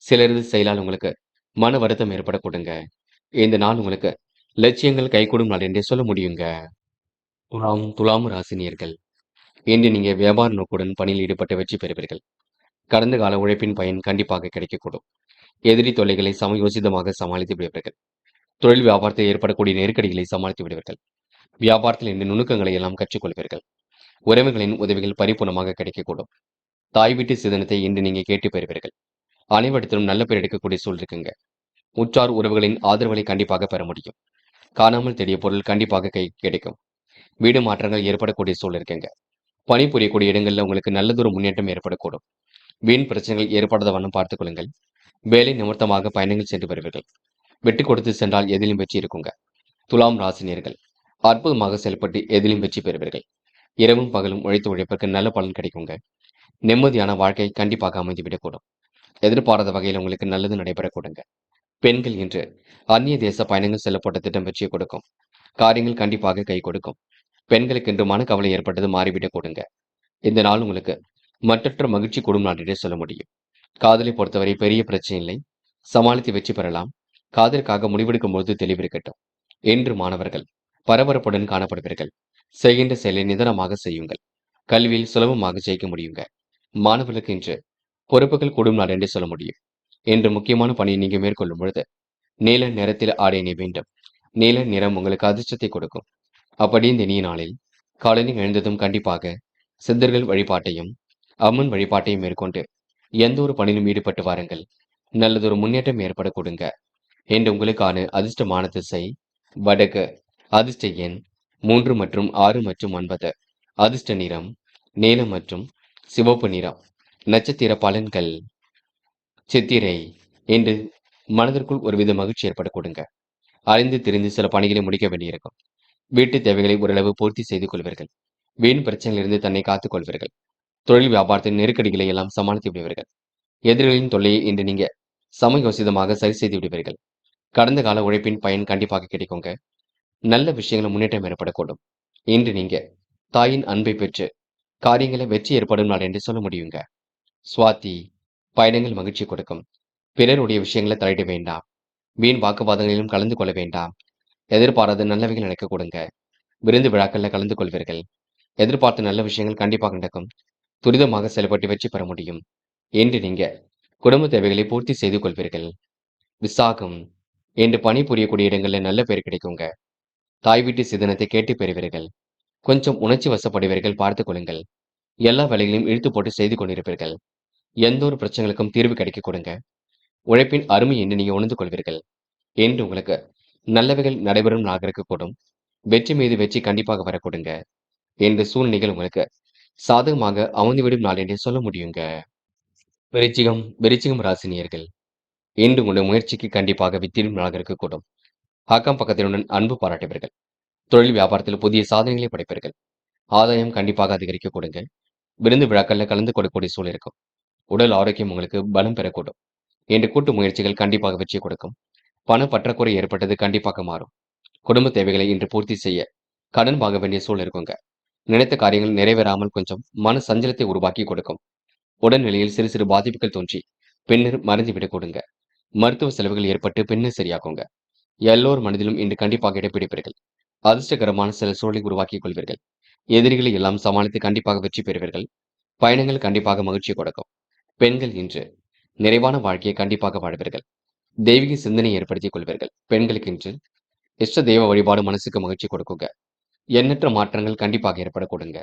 சிலரது செயலால் உங்களுக்கு மன வருத்தம் ஏற்பட கொடுங்க. இந்த நாள் உங்களுக்கு லட்சியங்கள் கைகூடும் நாள் என்றே சொல்ல முடியுங்க. துலாம் ராசினியர்கள் இன்று நீங்க வியாபார நோக்குடன் பணியில் ஈடுபட்டு வெற்றி பெறுவீர்கள். கடந்த கால உழைப்பின் பயன் கண்டிப்பாக கிடைக்கக்கூடும். எதிரி தொல்லைகளை சமயோசிதமாக சமாளித்து விடுவீர்கள். தொழில் வியாபாரத்தில் ஏற்படக்கூடிய நெருக்கடிகளை சமாளித்து விடுவீர்கள். வியாபாரத்தில் இந்த நுணுக்கங்களை எல்லாம் கற்றுக்கொள்வீர்கள். உறவுகளின் உதவிகள் பரிபூர்ணமாக கிடைக்கக்கூடும். தாய் வீட்டு சிதனத்தை இன்று நீங்க கேட்டு பெறுவீர்கள். அனைவரிடத்திலும் நல்ல பேர் எடுக்கக்கூடிய சூழல் இருக்குங்க. உற்றார் உறவுகளின் ஆதரவுகளை கண்டிப்பாக பெற முடியும். காணாமல் தேடிய பொருள் கண்டிப்பாக கை கிடைக்கும். வீடு மாற்றங்கள் ஏற்படக்கூடிய சூழல் இருக்குங்க. பணிபுரியக்கூடிய இடங்கள்ல உங்களுக்கு நல்லதொரு முன்னேற்றம் ஏற்படக்கூடும். வீண் பிரச்சனைகள் ஏற்படாத வண்ணம் பார்த்துக் கொள்ளுங்கள். வேலை நிமித்தமாக பயணங்கள் சென்று வருவீர்கள். விட்டு கொடுத்து சென்றால் எதிலும் வெற்றி இருக்குங்க. துலாம் ராசினியர்கள் அற்புதமாக செயல்பட்டு எதிலும் வெற்றி பெறுவீர்கள். இரவும் பகலும் உழைத்து உழைப்பிற்கு நல்ல பலன் கிடைக்குங்க. நிம்மதியான வாழ்க்கை கண்டிப்பாக அமைந்துவிடக்கூடும். எதிர்பாராத வகையில் உங்களுக்கு நல்லது நடைபெறக்கூடுங்க. பெண்கள் இன்று அந்நிய தேச பயணங்கள் செல்லப்பட்ட திட்டம் வெற்றியை கொடுக்கும். காரியங்கள் கண்டிப்பாக கை கொடுக்கும். பெண்களுக்கு இன்று மனக்கவலை ஏற்பட்டது மாறிவிடக் கொடுங்க. இந்த நாள் உங்களுக்கு மற்றற்ற மகிழ்ச்சி கூடும் நாள் என்றே சொல்ல முடியும். காதலை பொறுத்தவரை பெரிய பிரச்சனை இல்லை. சமாளித்து வெற்றி பெறலாம். காதலுக்காக முடிவெடுக்கும் பொழுது தெளிவிருக்கட்டும். என்று மாணவர்கள் பரபரப்புடன் காணப்படுவீர்கள். செய்கின்ற செயலை நிதானமாக செய்யுங்கள். கல்வியில் சுலபமாக ஜெயிக்க முடியுங்க. மாணவர்களுக்கு இன்று பொறுப்புகள் கூடும் நாள் என்றே சொல்ல முடியும். இன்று முக்கியமான பணியை நீங்க மேற்கொள்ளும் பொழுது நீல நிறத்தில் ஆடை அணிய வேண்டும். நீல நிறம் உங்களுக்கு அதிர்ஷ்டத்தை கொடுக்கும். அப்படி இந்த இனிய நாளில் காலையில் எழுந்ததும் கண்டிப்பாக சித்தர்கள் வழிபாட்டையும் அம்மன் வழிபாட்டையும் மேற்கொண்டு எந்த ஒரு பணியிலும் ஈடுபட்டு வாருங்கள். நல்லதொரு முன்னேற்றம் ஏற்பட கொடுங்க. என்று உங்களுக்கான அதிர்ஷ்டமான திசை வடக்கு. அதிர்ஷ்ட எண் 3 மற்றும் 6 மற்றும் 9. அதிர்ஷ்ட நிறம் நீலம் மற்றும் சிவப்பு நிறம். நட்சத்திர பலன்கள் சித்திரை. என்று மனதிற்குள் ஒருவித மகிழ்ச்சி ஏற்பட கொடுங்க. அறிந்து தெரிந்து சில பணிகளை முடிக்க வேண்டியிருக்கும். வீட்டு தேவைகளை ஓரளவு பூர்த்தி செய்து கொள்வீர்கள். வீண் பிரச்சனையிலிருந்து தன்னை காத்துக் கொள்வீர்கள். தொழில் வியாபாரத்தின் நெருக்கடிகளை எல்லாம் சமாளித்து விடுவீர்கள். எதிரிகளின் தொல்லையை இன்று நீங்க சமயோசிதமாக சரி செய்து விடுவீர்கள். கடந்த கால உழைப்பின் பயன் கண்டிப்பாக கிடைக்குங்க. நல்ல விஷயங்கள முன்னேற்றம் ஏற்படக்கூடும். இன்று நீங்க தாயின் அன்பை பெற்று காரியங்களை வெற்றி ஏற்படும் நாள் என்று சொல்ல முடியுங்க. சுவாதி. பயணங்கள் மகிழ்ச்சி கொடுக்கும். பிறருடைய விஷயங்களை தலையிட வேண்டாம். வீண் வாக்குவாதங்களிலும் கலந்து கொள்ள வேண்டாம். எதிர்பாராத நல்லவைகள் நடக்க கொடுங்க. விருந்து விழாக்கள்ல கலந்து கொள்வீர்கள். எதிர்பார்த்த நல்ல விஷயங்கள் கண்டிப்பாக நடக்கும். துரிதமாக செயல்பட்டு வெற்றி பெற முடியும். என்று நீங்க குடும்ப தேவைகளை பூர்த்தி செய்து கொள்வீர்கள். விசாகம். என்று பணிபுரியக்கூடிய இடங்கள்ல நல்ல பேர் கிடைக்குங்க. தாய் வீட்டு சிதனத்தை கேட்டு பெறுவீர்கள். கொஞ்சம் உணர்ச்சி வசப்படுவீர்கள், பார்த்துக் கொள்ளுங்கள். எல்லா வேலைகளையும் இழுத்து போட்டு செய்து கொண்டிருப்பீர்கள். எந்த ஒரு பிரச்சனைகளுக்கும் தீர்வு கிடைக்க கொடுங்க. உழைப்பின் அருமை என்று நீங்க உணர்ந்து கொள்வீர்கள். என்று உங்களுக்கு நல்லவைகள் நடைபெறும் நாளாக இருக்கக்கூடும். வெற்றி மீது வெற்றி கண்டிப்பாக வரக்கூடுங்க. என்று சூழ்நிலைகள் உங்களுக்கு சாதகமாக அமைந்துவிடும் நாள் என்றே சொல்ல முடியுங்க. விருச்சிகம் ராசினியர்கள். இன்று உங்களுடைய முயற்சிக்கு கண்டிப்பாக வித்திடும் நாளாக இருக்கக்கூடும். அக்கம் பக்கத்தினுடன் அன்பு பாராட்டுவீர்கள். தொழில் வியாபாரத்தில் புதிய சாதனைகளை படைப்பீர்கள். ஆதாயம் கண்டிப்பாக அதிகரிக்க கொடுங்க. விருந்து விழாக்கள்ல கலந்து கொள்ளக்கூடிய சூழல் இருக்கும். உடல் ஆரோக்கியம் உங்களுக்கு பலம் பெறக்கூடும். என்று கூட்டு முயற்சிகள் கண்டிப்பாக வெற்றி கொடுக்கும். பண பற்றாக்குறை ஏற்பட்டது கண்டிப்பாக மாறும். குடும்ப தேவைகளை இன்று பூர்த்தி செய்ய கடன் வாங்க வேண்டிய சூழல் இருக்குங்க. நினைத்த காரியங்கள் நிறைவேறாமல் கொஞ்சம் மன சஞ்சலத்தை உருவாக்கி கொடுக்கும். உடல்நிலையில் சிறு சிறு பாதிப்புகள் தோன்றி பின்னர் மறைந்துவிடக் கொடுங்க. மருத்துவ செலவுகள் ஏற்பட்டு பின்னர் சரியாக்குங்க. எல்லோர் மனதிலும் இன்று கண்டிப்பாக இடம்பிடிப்பீர்கள். அதிர்ஷ்டகரமான சில சூழலை உருவாக்கிக் கொள்வீர்கள். எதிரிகளை எல்லாம் சமாளித்து கண்டிப்பாக வெற்றி பெறுவீர்கள். பயணங்கள் கண்டிப்பாக மகிழ்ச்சி கொடுக்கும். பெண்கள் இன்று நிறைவான வாழ்க்கையை கண்டிப்பாக வாழ்வீர்கள். தெய்வீக சிந்தனை ஏற்படுத்திக் கொள்வீர்கள். பெண்களுக்கு இன்று இஷ்ட தெய்வ வழிபாடு மனசுக்கு மகிழ்ச்சி கொடுக்குங்க. எண்ணற்ற மாற்றங்கள் கண்டிப்பாக ஏற்பட கொடுங்க.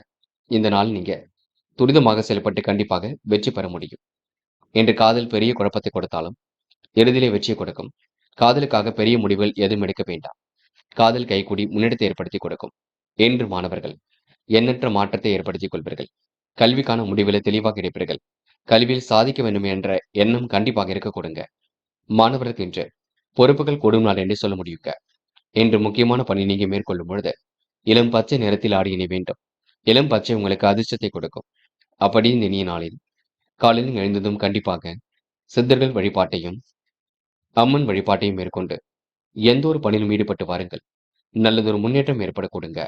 இந்த நாள் நீங்க துரிதமாக செயல்பட்டு கண்டிப்பாக வெற்றி பெற முடியும். இன்று காதல் பெரிய குழப்பத்தை கொடுத்தாலும் இறுதியிலே வெற்றியை கொடுக்கும். காதலுக்காக பெரிய முடிவுகள் எதுவும் எடுக்க வேண்டாம். காதல் கைகூடி முன்னெடுத்து ஏற்படுத்தி கொடுக்கும். என்று மாணவர்கள் எண்ணற்ற மாற்றத்தை ஏற்படுத்திக் கொள்வீர்கள். கல்விக்கான முடிவில் தெளிவாக இருப்பீர்கள். கல்வியில் சாதிக்க வேண்டும் என்ற எண்ணம் கண்டிப்பாக இருக்க கொடுங்க. மாணவர்களுக்கு இன்று பொறுப்புகள் கூடும் நாள் என்று சொல்ல முடியுங்க. இன்று முக்கியமான பணி நீங்க மேற்கொள்ளும் பொழுது இளம் பச்சை நிறத்தில் ஆடி அணிய வேண்டும். இளம் பச்சை உங்களுக்கு அதிர்ஷ்டத்தை கொடுக்கும். அப்படி இந்த இனிய நாளில் காலையில் எழுந்ததும் கண்டிப்பாக சித்தர்கள் வழிபாட்டையும் அம்மன் வழிபாட்டையும் மேற்கொண்டு எந்த ஒரு பணியிலும் ஈடுபட்டு வாருங்கள். நல்லதொரு முன்னேற்றம் ஏற்பட கொடுங்க.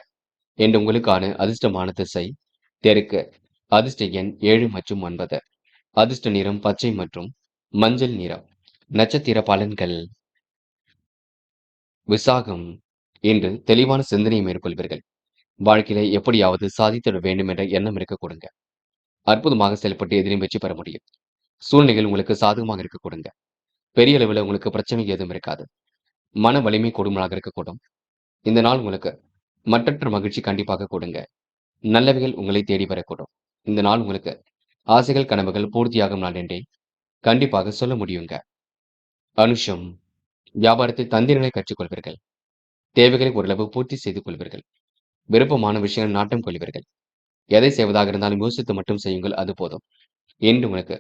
என்று உங்களுக்கான அதிர்ஷ்டமான திசை தெற்கு. அதிர்ஷ்ட எண் 7 மற்றும் 9. அதிர்ஷ்ட நிறம் பச்சை மற்றும் மஞ்சள் நிறம். நட்சத்திர பலன்கள் விசாகம். என்று தெளிவான சிந்தனையை மேற்கொள்வீர்கள். வாழ்க்கையில எப்படியாவது சாதித்திட வேண்டும் என்ற எண்ணம் இருக்க கொடுங்க. அற்புதமாக செயல்பட்டு எதிரையும் வெற்றி பெற முடியும். சூழ்நிலைகள் உங்களுக்கு சாதகமாக இருக்க கொடுங்க. பெரிய அளவில் உங்களுக்கு பிரச்சனை எதுவும் இருக்காது. மன வலிமை கொடுமலாக இருக்கக்கூடும். இந்த நாள் உங்களுக்கு மற்றற்ற மகிழ்ச்சி கண்டிப்பாக கொடுங்க. நல்லவைகள் உங்களை தேடி வரக்கூடும். இந்த நாள் உங்களுக்கு ஆசைகள் கனவுகள் பூர்த்தியாகும் நாள் என்றே கண்டிப்பாக சொல்ல முடியுங்க. அனுஷம். வியாபாரத்தில் தந்திரங்களை கற்றுக்கொள்வீர்கள். தேவைகளை ஓரளவு பூர்த்தி செய்து கொள்வீர்கள். விருப்பமான விஷயங்கள் நாட்டம் கொள்வீர்கள். எதை செய்வதாக இருந்தாலும் யோசித்து மட்டும் செய்யுங்கள், அது போதும். என்று உங்களுக்கு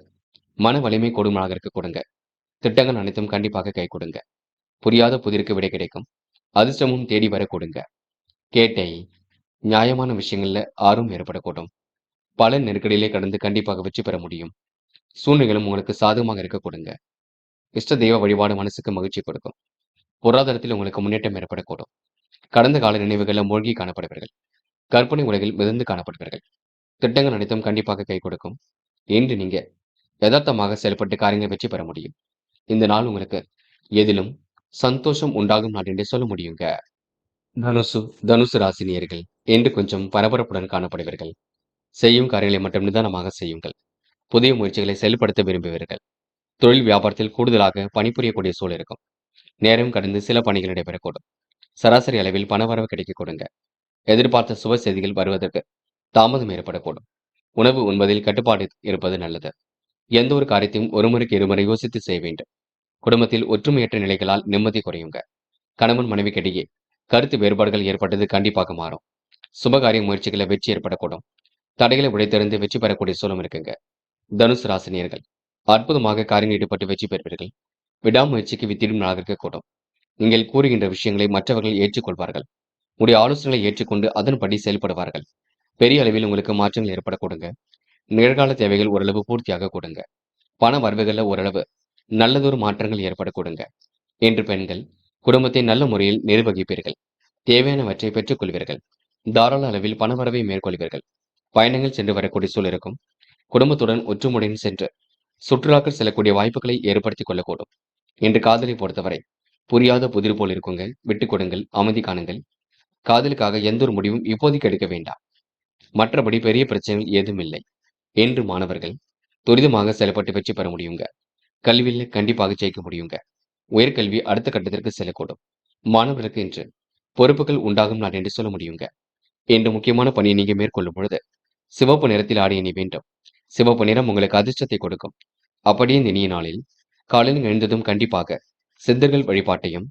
மன வலிமை கொடுமலாக இருக்க கொடுங்க. திட்டங்கள் அனைத்தும் கண்டிப்பாக கை கொடுங்க. புரியாத புதிருக்கு விடை கிடைக்கும். அதிர்ஷ்டமும் தேடி வர கொடுங்க. கேட்டை. நியாயமான விஷயங்கள்ல ஆர்வம் ஏற்படக்கூடும். பல நெருக்கடியிலே கடந்து கண்டிப்பாக வெற்றி பெற முடியும். சூழ்நிலைகளும் உங்களுக்கு சாதகமாக இருக்க கொடுங்க. இஷ்ட தெய்வ வழிபாடு மனசுக்கு மகிழ்ச்சி கொடுக்கும். பொருளாதாரத்தில் உங்களுக்கு முன்னேற்றம் ஏற்படக்கூடும். கடந்த கால நினைவுகளில் மூழ்கி காணப்படுவீர்கள். கற்பனை உலகில் மிதந்து காணப்படுவீர்கள். திட்டங்கள் அனைத்தும் கண்டிப்பாக கை கொடுக்கும். இன்று நீங்க யதார்த்தமாக செயல்பட்டு காரியங்களை வெற்றி பெற முடியும். இந்த நாள் உங்களுக்கு எதிலும் சந்தோஷம் உண்டாகும் நாள் என்றே சொல்ல முடியுங்க. தனுசு தனுசு ராசி நேயர்கள் இன்று கொஞ்சம் பரபரப்புடன் காணப்படுவீர்கள். செய்யும் காரியங்களை மட்டும் நிதானமாக செய்யுங்கள். புதிய முயற்சிகளை செயல்படுத்த விரும்புவீர்கள். தொழில் வியாபாரத்தில் கூடுதலாக பணிபுரியக்கூடிய சூழல் இருக்கும். நேரம் கடந்து சில பணிகள் நடைபெறக்கூடும். சராசரி அளவில் பணவரவு கிடைக்க கொடுங்க. எதிர்பார்த்த சுப செய்திகள் வருவதற்கு தாமதம் ஏற்படக்கூடும். உணவு உண்பதில் கட்டுப்பாடு இருப்பது நல்லது. எந்த ஒரு காரியத்தையும் ஒருமுறைக்கு இருமுறை யோசித்து செய்ய வேண்டும். குடும்பத்தில் ஒற்றுமையற்ற நிலைகளால் நிம்மதி குறையுங்க. கணவன் மனைவிக்கிடையே கருத்து வேறுபாடுகள் ஏற்பட்டது கண்டிப்பாக மாறும். சுபகாரிய முயற்சிகளை வெற்றி ஏற்படக்கூடும். தடைகளை உடைத்தெறிந்து வெற்றி பெறக்கூடிய சூழலும் இருக்குங்க. தனுசு ராசினியர்கள் அற்புதமாக காரியம் ஈடுபட்டு வெற்றி பெறுவீர்கள். விடாமுயற்சிக்கு வித்திடும் நாளாக கூடும். நீங்கள் கூறுகின்ற விஷயங்களை மற்றவர்கள் ஏற்றுக்கொள்வார்கள். உடைய ஆலோசனைகளை ஏற்றுக்கொண்டு அதன்படி செயல்படுவார்கள். பெரிய அளவில் உங்களுக்கு மாற்றங்கள் ஏற்பட கொடுங்க. நிகழ்கால தேவைகள் ஓரளவு பூர்த்தியாக கொடுங்க. பண வரவுகளில் ஓரளவு நல்லதொரு மாற்றங்கள் ஏற்பட கொடுங்க. என்று பெண்கள் குடும்பத்தை நல்ல முறையில் நிர்வகிப்பீர்கள். தேவையானவற்றை பெற்றுக் கொள்வீர்கள். தாராள அளவில் பணவரவை மேற்கொள்வீர்கள். பயணங்கள் சென்று வரக்கூடிய சூழல் இருக்கும். குடும்பத்துடன் ஒற்றுமுடன் சென்று சுற்றுலாக்கள் செல்லக்கூடிய வாய்ப்புகளை ஏற்படுத்திக் கொள்ளக்கூடும். இன்று காதலை பொறுத்தவரை புரியாத புதிர் போல் இருக்குங்க. விட்டுக் கொடுங்கள், அமைதி காணுங்கள். காதலுக்காக எந்த ஒரு முடிவும் இப்போதைக்கு எடுக்க வேண்டாம். மற்றபடி பெரிய பிரச்சனைகள் ஏதும் இல்லை. என்று மாணவர்கள் துரிதமாக செயல்பட்டு வெற்றி பெற முடியுங்க. கல்வியில் கண்டிப்பாக ஜெயிக்க முடியுங்க. உயர்கல்வி அடுத்த கட்டத்திற்கு செல்லக்கூடும். மாணவர்களுக்கு இன்று பொறுப்புகள் உண்டாகும் நாள் என்று சொல்ல முடியுங்க. இன்று முக்கியமான பணியை நீங்க மேற்கொள்ளும் பொழுது சிவப்பு நிறத்தில் ஆடை அணி வேண்டும். சிவப்பு நிறம் உங்களுக்கு அதிர்ஷ்டத்தை கொடுக்கும். அப்படியே இந்த இனிய நாளில் காலையில் எழுந்ததும் கண்டிப்பாக சித்தர்கள் வழிபாட்டையும்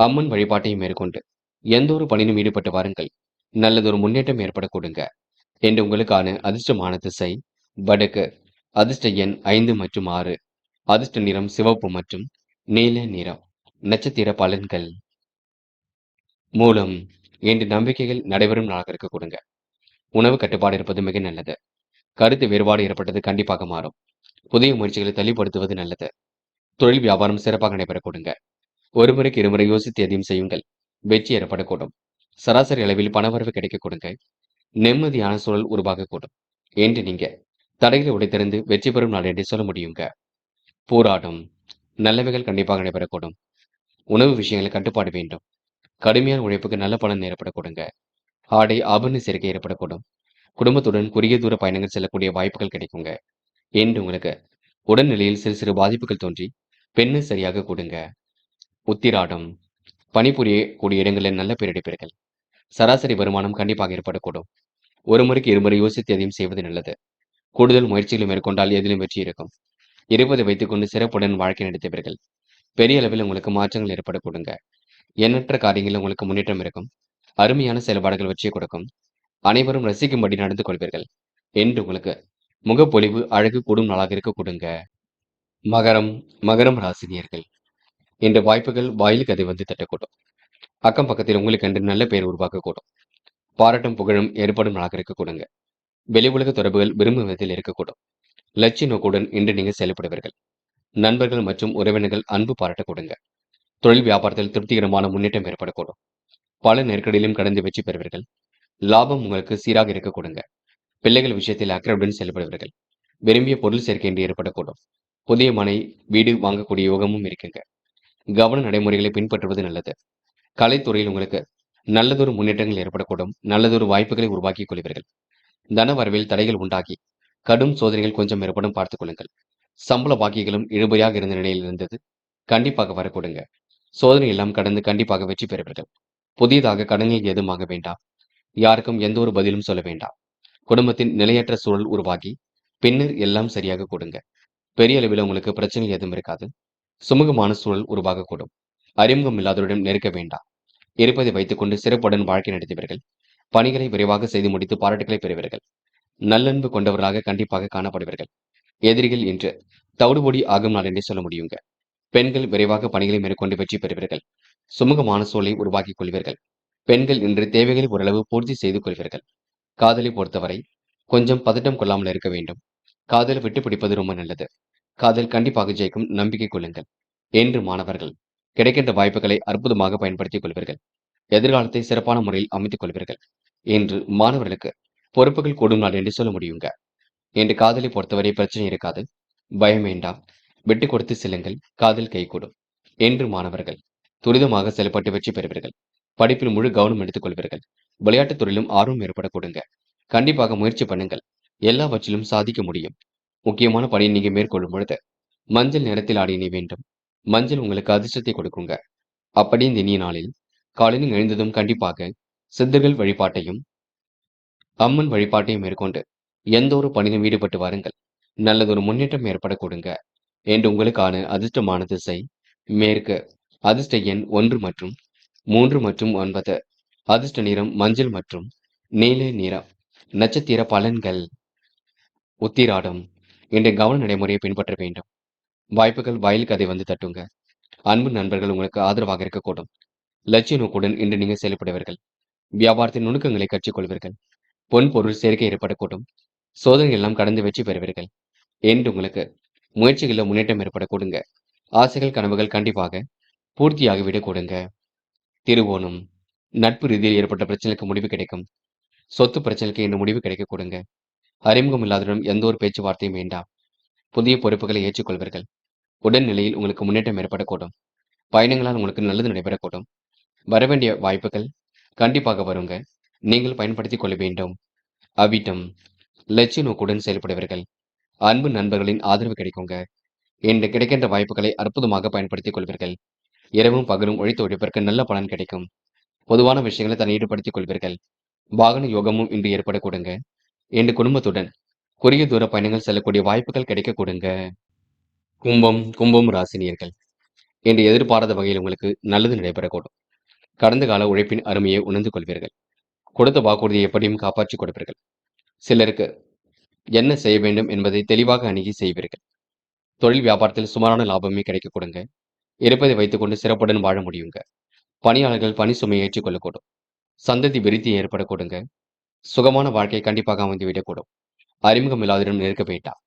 அம்மன் வழிபாட்டையும் மேற்கொண்டு எந்த ஒரு பணியிலும் ஈடுபட்டு வாருங்கள். நல்லதொரு முன்னேற்றம் ஏற்பட கொடுங்க. என்று உங்களுக்கான அதிர்ஷ்டமான திசை வடக்கு. அதிர்ஷ்ட எண் 5 மற்றும் 6. அதிர்ஷ்ட நிறம் சிவப்பு மற்றும் நீல நிறம். நட்சத்திர பலன்கள். மூலம் இன்று நம்பிக்கைகள் நடைபெறும் நாளாக இருக்க கொடுங்க. உணவு கட்டுப்பாடு இருப்பது மிக நல்லது. கருத்து வேறுபாடு ஏற்பட்டது கண்டிப்பாக மாறும். புதிய முயற்சிகளை தள்ளிப்படுத்துவது நல்லது. தொழில் வியாபாரம் சிறப்பாக நடைபெற கொடுங்க. ஒரு முறைக்கு இருமுறை யோசித்து எதையும் செய்யுங்கள். வெற்றி ஏற்படக்கூடும். சராசரி அளவில் பணவரவு கிடைக்க கொடுங்க. நிம்மதியான சூழல் உருவாகக்கூடும். என்று நீங்க தடைகளை உடைத்திருந்து வெற்றி பெறும் நாள் என்று சொல்ல முடியுங்க. போராடும் நல்லவைகள் கண்டிப்பாக நடைபெறக்கூடும். உணவு விஷயங்களில் கட்டுப்பாடு வேண்டும். கடுமையான உழைப்புக்கு நல்ல பலன் ஏற்பட கொடுங்க. ஆடை ஆபரண சேர்க்கை ஏற்படக்கூடும். குடும்பத்துடன் குறுகிய தூர பயணங்கள் செல்லக்கூடிய வாய்ப்புகள் கிடைக்குங்க. என்று உங்களுக்கு உடல்நிலையில் சிறு சிறு பாதிப்புகள் தோன்றி பெண்ணு சரியாக கொடுங்க. உத்திராடம் பணிபுரியக்கூடிய இடங்களில் நல்ல பேர் எடுப்பீர்கள். சராசரி வருமானம் கண்டிப்பாக ஏற்படக்கூடும். ஒரு முறைக்கு இருமுறை யோசித்து எதையும் செய்வது நல்லது. கூடுதல் முயற்சிகளை மேற்கொண்டால் எதிலும் வெற்றி இருக்கும். இருப்பதை வைத்துக்கொண்டு சிறப்புடன் வாழ்க்கை நடத்துவீர்கள். பெரிய அளவில் உங்களுக்கு மாற்றங்கள் ஏற்பட கொடுங்க. எண்ணற்ற காரியங்களில் உங்களுக்கு முன்னேற்றம் இருக்கும். அருமையான செயல்பாடுகள் வெற்றியை கொடுக்கும். அனைவரும் ரசிக்கும்படி நடந்து கொள்வீர்கள். என்று உங்களுக்கு முகப்பொலிவு அழகு கூடும் நாளாக இருக்க கொடுங்க. மகரம் மகரம் ராசினியர்கள் என்ற வாய்ப்புகள் வாயிலுக்கு அதை வந்து தட்டக்கூடும். அக்கம் பக்கத்தில் உங்களுக்கு என்று நல்ல பெயர் உருவாக்கக்கூடும். பாராட்டும் புகழும் ஏற்படும் நாளாக இருக்க கொடுங்க. வெளி உலக தொடர்புகள் விரும்பும் விதத்தில் இருக்கக்கூடும். லட்சிய நோக்குடன் இன்று நீங்கள் செயல்படுவீர்கள். நண்பர்கள் மற்றும் உறவினர்கள் அன்பு பாராட்ட கொடுங்க. தொழில் வியாபாரத்தில் திருப்திகரமான முன்னேற்றம் ஏற்படக்கூடும். பல நெருக்கடியிலும் கடந்து வெற்றி பெறுவீர்கள். லாபம் உங்களுக்கு சீராக இருக்க கொடுங்க. பிள்ளைகள் விஷயத்தில் அக்கறையுடன் செயல்படுவீர்கள். விரும்பிய பொருள் சேர்க்கை என்று ஏற்படக்கூடும். புதிய மனை வீடு வாங்கக்கூடிய யோகமும் இருக்குங்க. கவன நடைமுறைகளை பின்பற்றுவது நல்லது. கலைத்துறையில் உங்களுக்கு நல்லதொரு முன்னேற்றங்கள் ஏற்படக்கூடும். நல்லதொரு வாய்ப்புகளை உருவாக்கிக் கொள்வீர்கள். தன வரவில் தடைகள் உண்டாகி கடும் சோதனைகள் கொஞ்சம் ஏற்படும் பார்த்துக் கொள்ளுங்கள். சம்பள பாக்கிகளும் இழுபறியாக இருந்த நிலையில் இருந்தது கண்டிப்பாக வரக்கூடுங்க. சோதனை எல்லாம் கடந்து கண்டிப்பாக வெற்றி பெறுவீர்கள். புதியதாக கடனில் ஏதும் வாங்க வேண்டாம். யாருக்கும் எந்த ஒரு பதிலும் சொல்ல வேண்டாம். குடும்பத்தின் நிலையற்ற சூழல் உருவாகி பின்னர் எல்லாம் சரியாக கொடுங்க. பெரிய அளவில் உங்களுக்கு பிரச்சனை எதுவும் இருக்காது. சுமூகமான சூழல் உருவாகக்கூடும். அறிமுகம் இல்லாதவரிடம் நெருக்க வேண்டாம். இருப்பதை வைத்துக்கொண்டு சிறப்புடன் வாழ்க்கை நடத்துவீர்கள். பணிகளை விரைவாக செய்து முடித்து பாராட்டுகளை பெறுவீர்கள். நல்லன்பு கொண்டவர்களாக கண்டிப்பாக காணப்படுவீர்கள். எதிரிகள் என்று தவிடுபொடி ஆகும் நாள் என்றே சொல்ல முடியுங்க. பெண்கள் விரைவாக பணிகளை மேற்கொண்டு வெற்றி பெறுவீர்கள். சுமூகமான சூழலை உருவாக்கிக் கொள்வீர்கள். பெண்கள் இன்று தேவைகளை ஓரளவு பூர்த்தி செய்து கொள்வீர்கள். காதலை பொறுத்தவரை கொஞ்சம் பதட்டம் கொள்ளாமல் இருக்க வேண்டும். காதலை விட்டு பிடிப்பது ரொம்ப நல்லது. காதல் கண்டிப்பாக ஜெயிக்கும் நம்பிக்கை கொள்ளுங்கள். என்று மாணவர்கள் கிடைக்கின்ற வாய்ப்புகளை அற்புதமாக பயன்படுத்திக் கொள்வீர்கள். எதிர்காலத்தை சிறப்பான முறையில் அமைத்துக் கொள்வீர்கள். என்று மாணவர்களுக்கு பொறுப்புகள் கூடும் நாள் என்று சொல்ல முடியுங்க. என்று காதலை பொறுத்தவரை பிரச்சனை இருக்காது. பயம் வேண்டாம். விட்டு கொடுத்து செல்லுங்கள். காதல் கைகூடும். என்று மாணவர்கள் துரிதமாக செயல்பட்டு வெற்றி பெறுவீர்கள். படிப்பில் முழு கவனம் எடுத்துக் கொள்வீர்கள். விளையாட்டுத் துறையிலும் ஆர்வம் ஏற்பட கொடுங்க. கண்டிப்பாக முயற்சி பண்ணுங்கள். எல்லாவற்றிலும் சாதிக்க முடியும். முக்கியமான பணியை நீங்க மேற்கொள்ளும் பொழுது மஞ்சள் நிறத்தில் ஆடை அணிய வேண்டும். மஞ்சள் உங்களுக்கு அதிர்ஷ்டத்தை கொடுக்குங்க. அப்படி இந்த இனிய நாளில் காலையில் எழுந்ததும் கண்டிப்பாக சித்தர்கள் வழிபாட்டையும் அம்மன் வழிபாட்டையும் மேற்கொண்டு எந்த ஒரு பணியிலும் ஈடுபட்டு வாருங்கள். நல்லதொரு முன்னேற்றம் ஏற்பட கொடுங்க. என்று உங்களுக்கான அதிர்ஷ்டமான திசை மேற்கு. அதிர்ஷ்ட எண் 1 மற்றும் 3 மற்றும் 9. அதிர்ஷ்ட நிறம் மஞ்சள் மற்றும் நீல நிறம். நட்சத்திர பலன்கள். உத்திராடம். இன்று கவன நடைமுறையை பின்பற்ற வேண்டும். வாய்ப்புகள் வாயிலுக்கு அதை வந்து தட்டுங்க. அன்பு நண்பர்கள் உங்களுக்கு ஆதரவாக இருக்கக்கூடும். லட்சிய நோக்குடன் இன்று நீங்கள் செயல்படுவீர்கள். வியாபாரத்தின் நுணுக்கங்களை கற்றுக்கொள்வீர்கள். பொன் பொருள் சேர்க்கை ஏற்படக்கூடும். சோதனை எல்லாம் கடந்து வெற்றி பெறுவீர்கள். என்று உங்களுக்கு முயற்சிகளில் முன்னேற்றம் ஏற்பட கொடுங்க. ஆசைகள் கனவுகள் கண்டிப்பாக பூர்த்தியாகிவிடக் கொடுங்க. திருவோணம். நட்பு ரீதியில் ஏற்பட்ட பிரச்சனைக்கு முடிவு கிடைக்கும். சொத்து பிரச்சனைக்கு இன்று முடிவு கிடைக்க கொடுங்க. அறிமுகம் இல்லாதவரிடம் எந்த ஒரு பேச்சுவார்த்தையும் வேண்டாம். புதிய பொறுப்புகளை ஏற்றுக்கொள்வீர்கள். உடல்நிலையில் உங்களுக்கு முன்னேற்றம் ஏற்படக்கூடும். பயணங்களால் உங்களுக்கு நல்லது நடைபெறக்கூடும். வரவேண்டிய வாய்ப்புகள் கண்டிப்பாக வருங்க. நீங்கள் பயன்படுத்திக் கொள்ள வேண்டும். அவிட்டம். லட்சிய நோக்குடன் செயல்படுவீர்கள். அன்பு நண்பர்களின் ஆதரவு கிடைக்குங்க. இன்று கிடைக்கின்ற வாய்ப்புகளை அற்புதமாக பயன்படுத்திக் கொள்வீர்கள். இரவும் பகலும் உழைத்து உழைப்பிற்கு நல்ல பலன் கிடைக்கும். பொதுவான விஷயங்களை தன்னை ஈடுபடுத்திக் கொள்வீர்கள். வாகன யோகமும் இன்று ஏற்பட கொடுங்க. இன்று குடும்பத்துடன் குறுகிய தூர பயணங்கள் செல்லக்கூடிய வாய்ப்புகள் கிடைக்க கொடுங்க. கும்பம் ராசினியர்கள். இன்று எதிர்பாராத வகையில் உங்களுக்கு நல்லது நடைபெறக்கூடும். கடந்த கால உழைப்பின் அருமையை உணர்ந்து கொள்வீர்கள். கொடுத்த வாக்குறுதியை எப்படியும் காப்பாற்றிக் கொடுப்பீர்கள். சிலருக்கு என்ன செய்ய வேண்டும் என்பதை தெளிவாக அணுகி செய்வீர்கள். தொழில் வியாபாரத்தில் சுமாரான லாபமே கிடைக்க கொடுங்க. இருப்பதை வைத்துக்கொண்டு சிறப்புடன் வாழ முடியுங்க. பணியாளர்கள் பணி சுமையை ஏற்றுக்கொள்ளக்கூடும். சந்ததி விருத்தி ஏற்பட கொடுங்க. சுகமான வாழ்க்கை கண்டிப்பாக அமைந்துவிடக்கூடும். அறிமுகம் இல்லாதவரிடம் நெருக்க வேண்டாம்.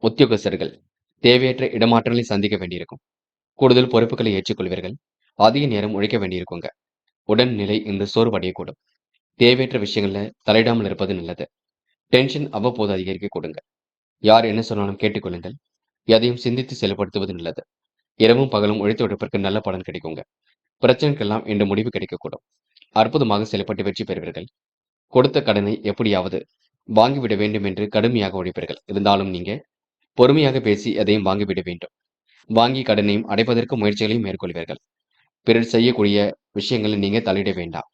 உத்தியோகஸ்தர்கள் தேவையற்ற இடமாற்றங்களை சந்திக்க வேண்டியிருக்கும். கூடுதல் பொறுப்புகளை ஏற்றுக்கொள்வீர்கள். அதிக நேரம் உழைக்க வேண்டியிருக்குங்க. உடல்நிலை இன்று சோர்வடையக்கூடும். தேவையற்ற விஷயங்கள்ல தலையிடாமல் இருப்பது நல்லது. டென்ஷன் அவ்வப்போது அதிகரிக்க கொடுங்க. யார் என்ன சொன்னாலும் கேட்டுக்கொள்ளுங்கள். எதையும் சிந்தித்து செயல்படுத்துவது நல்லது. இரவும் பகலும் உழைத்து உழைப்பிற்கு நல்ல பலன் கிடைக்குங்க. பிரச்சனைக்கெல்லாம் இன்று முடிவு கிடைக்கக்கூடும். அற்புதமாக செயல்பட்டு வெற்றி பெறுவீர்கள். கொடுத்த கடனை எப்படியாவது வாங்கிவிட வேண்டும் என்று கடுமையாக உழைப்பீர்கள். இருந்தாலும் நீங்க பொறுமையாக பேசி எதையும் வாங்கிவிட வேண்டும். வாங்கி கடனையும் அடைப்பதற்கு முயற்சிகளையும் மேற்கொள்வீர்கள். பிறர் செய்யக்கூடிய விஷயங்களில் நீங்க தலையிட வேண்டாம்.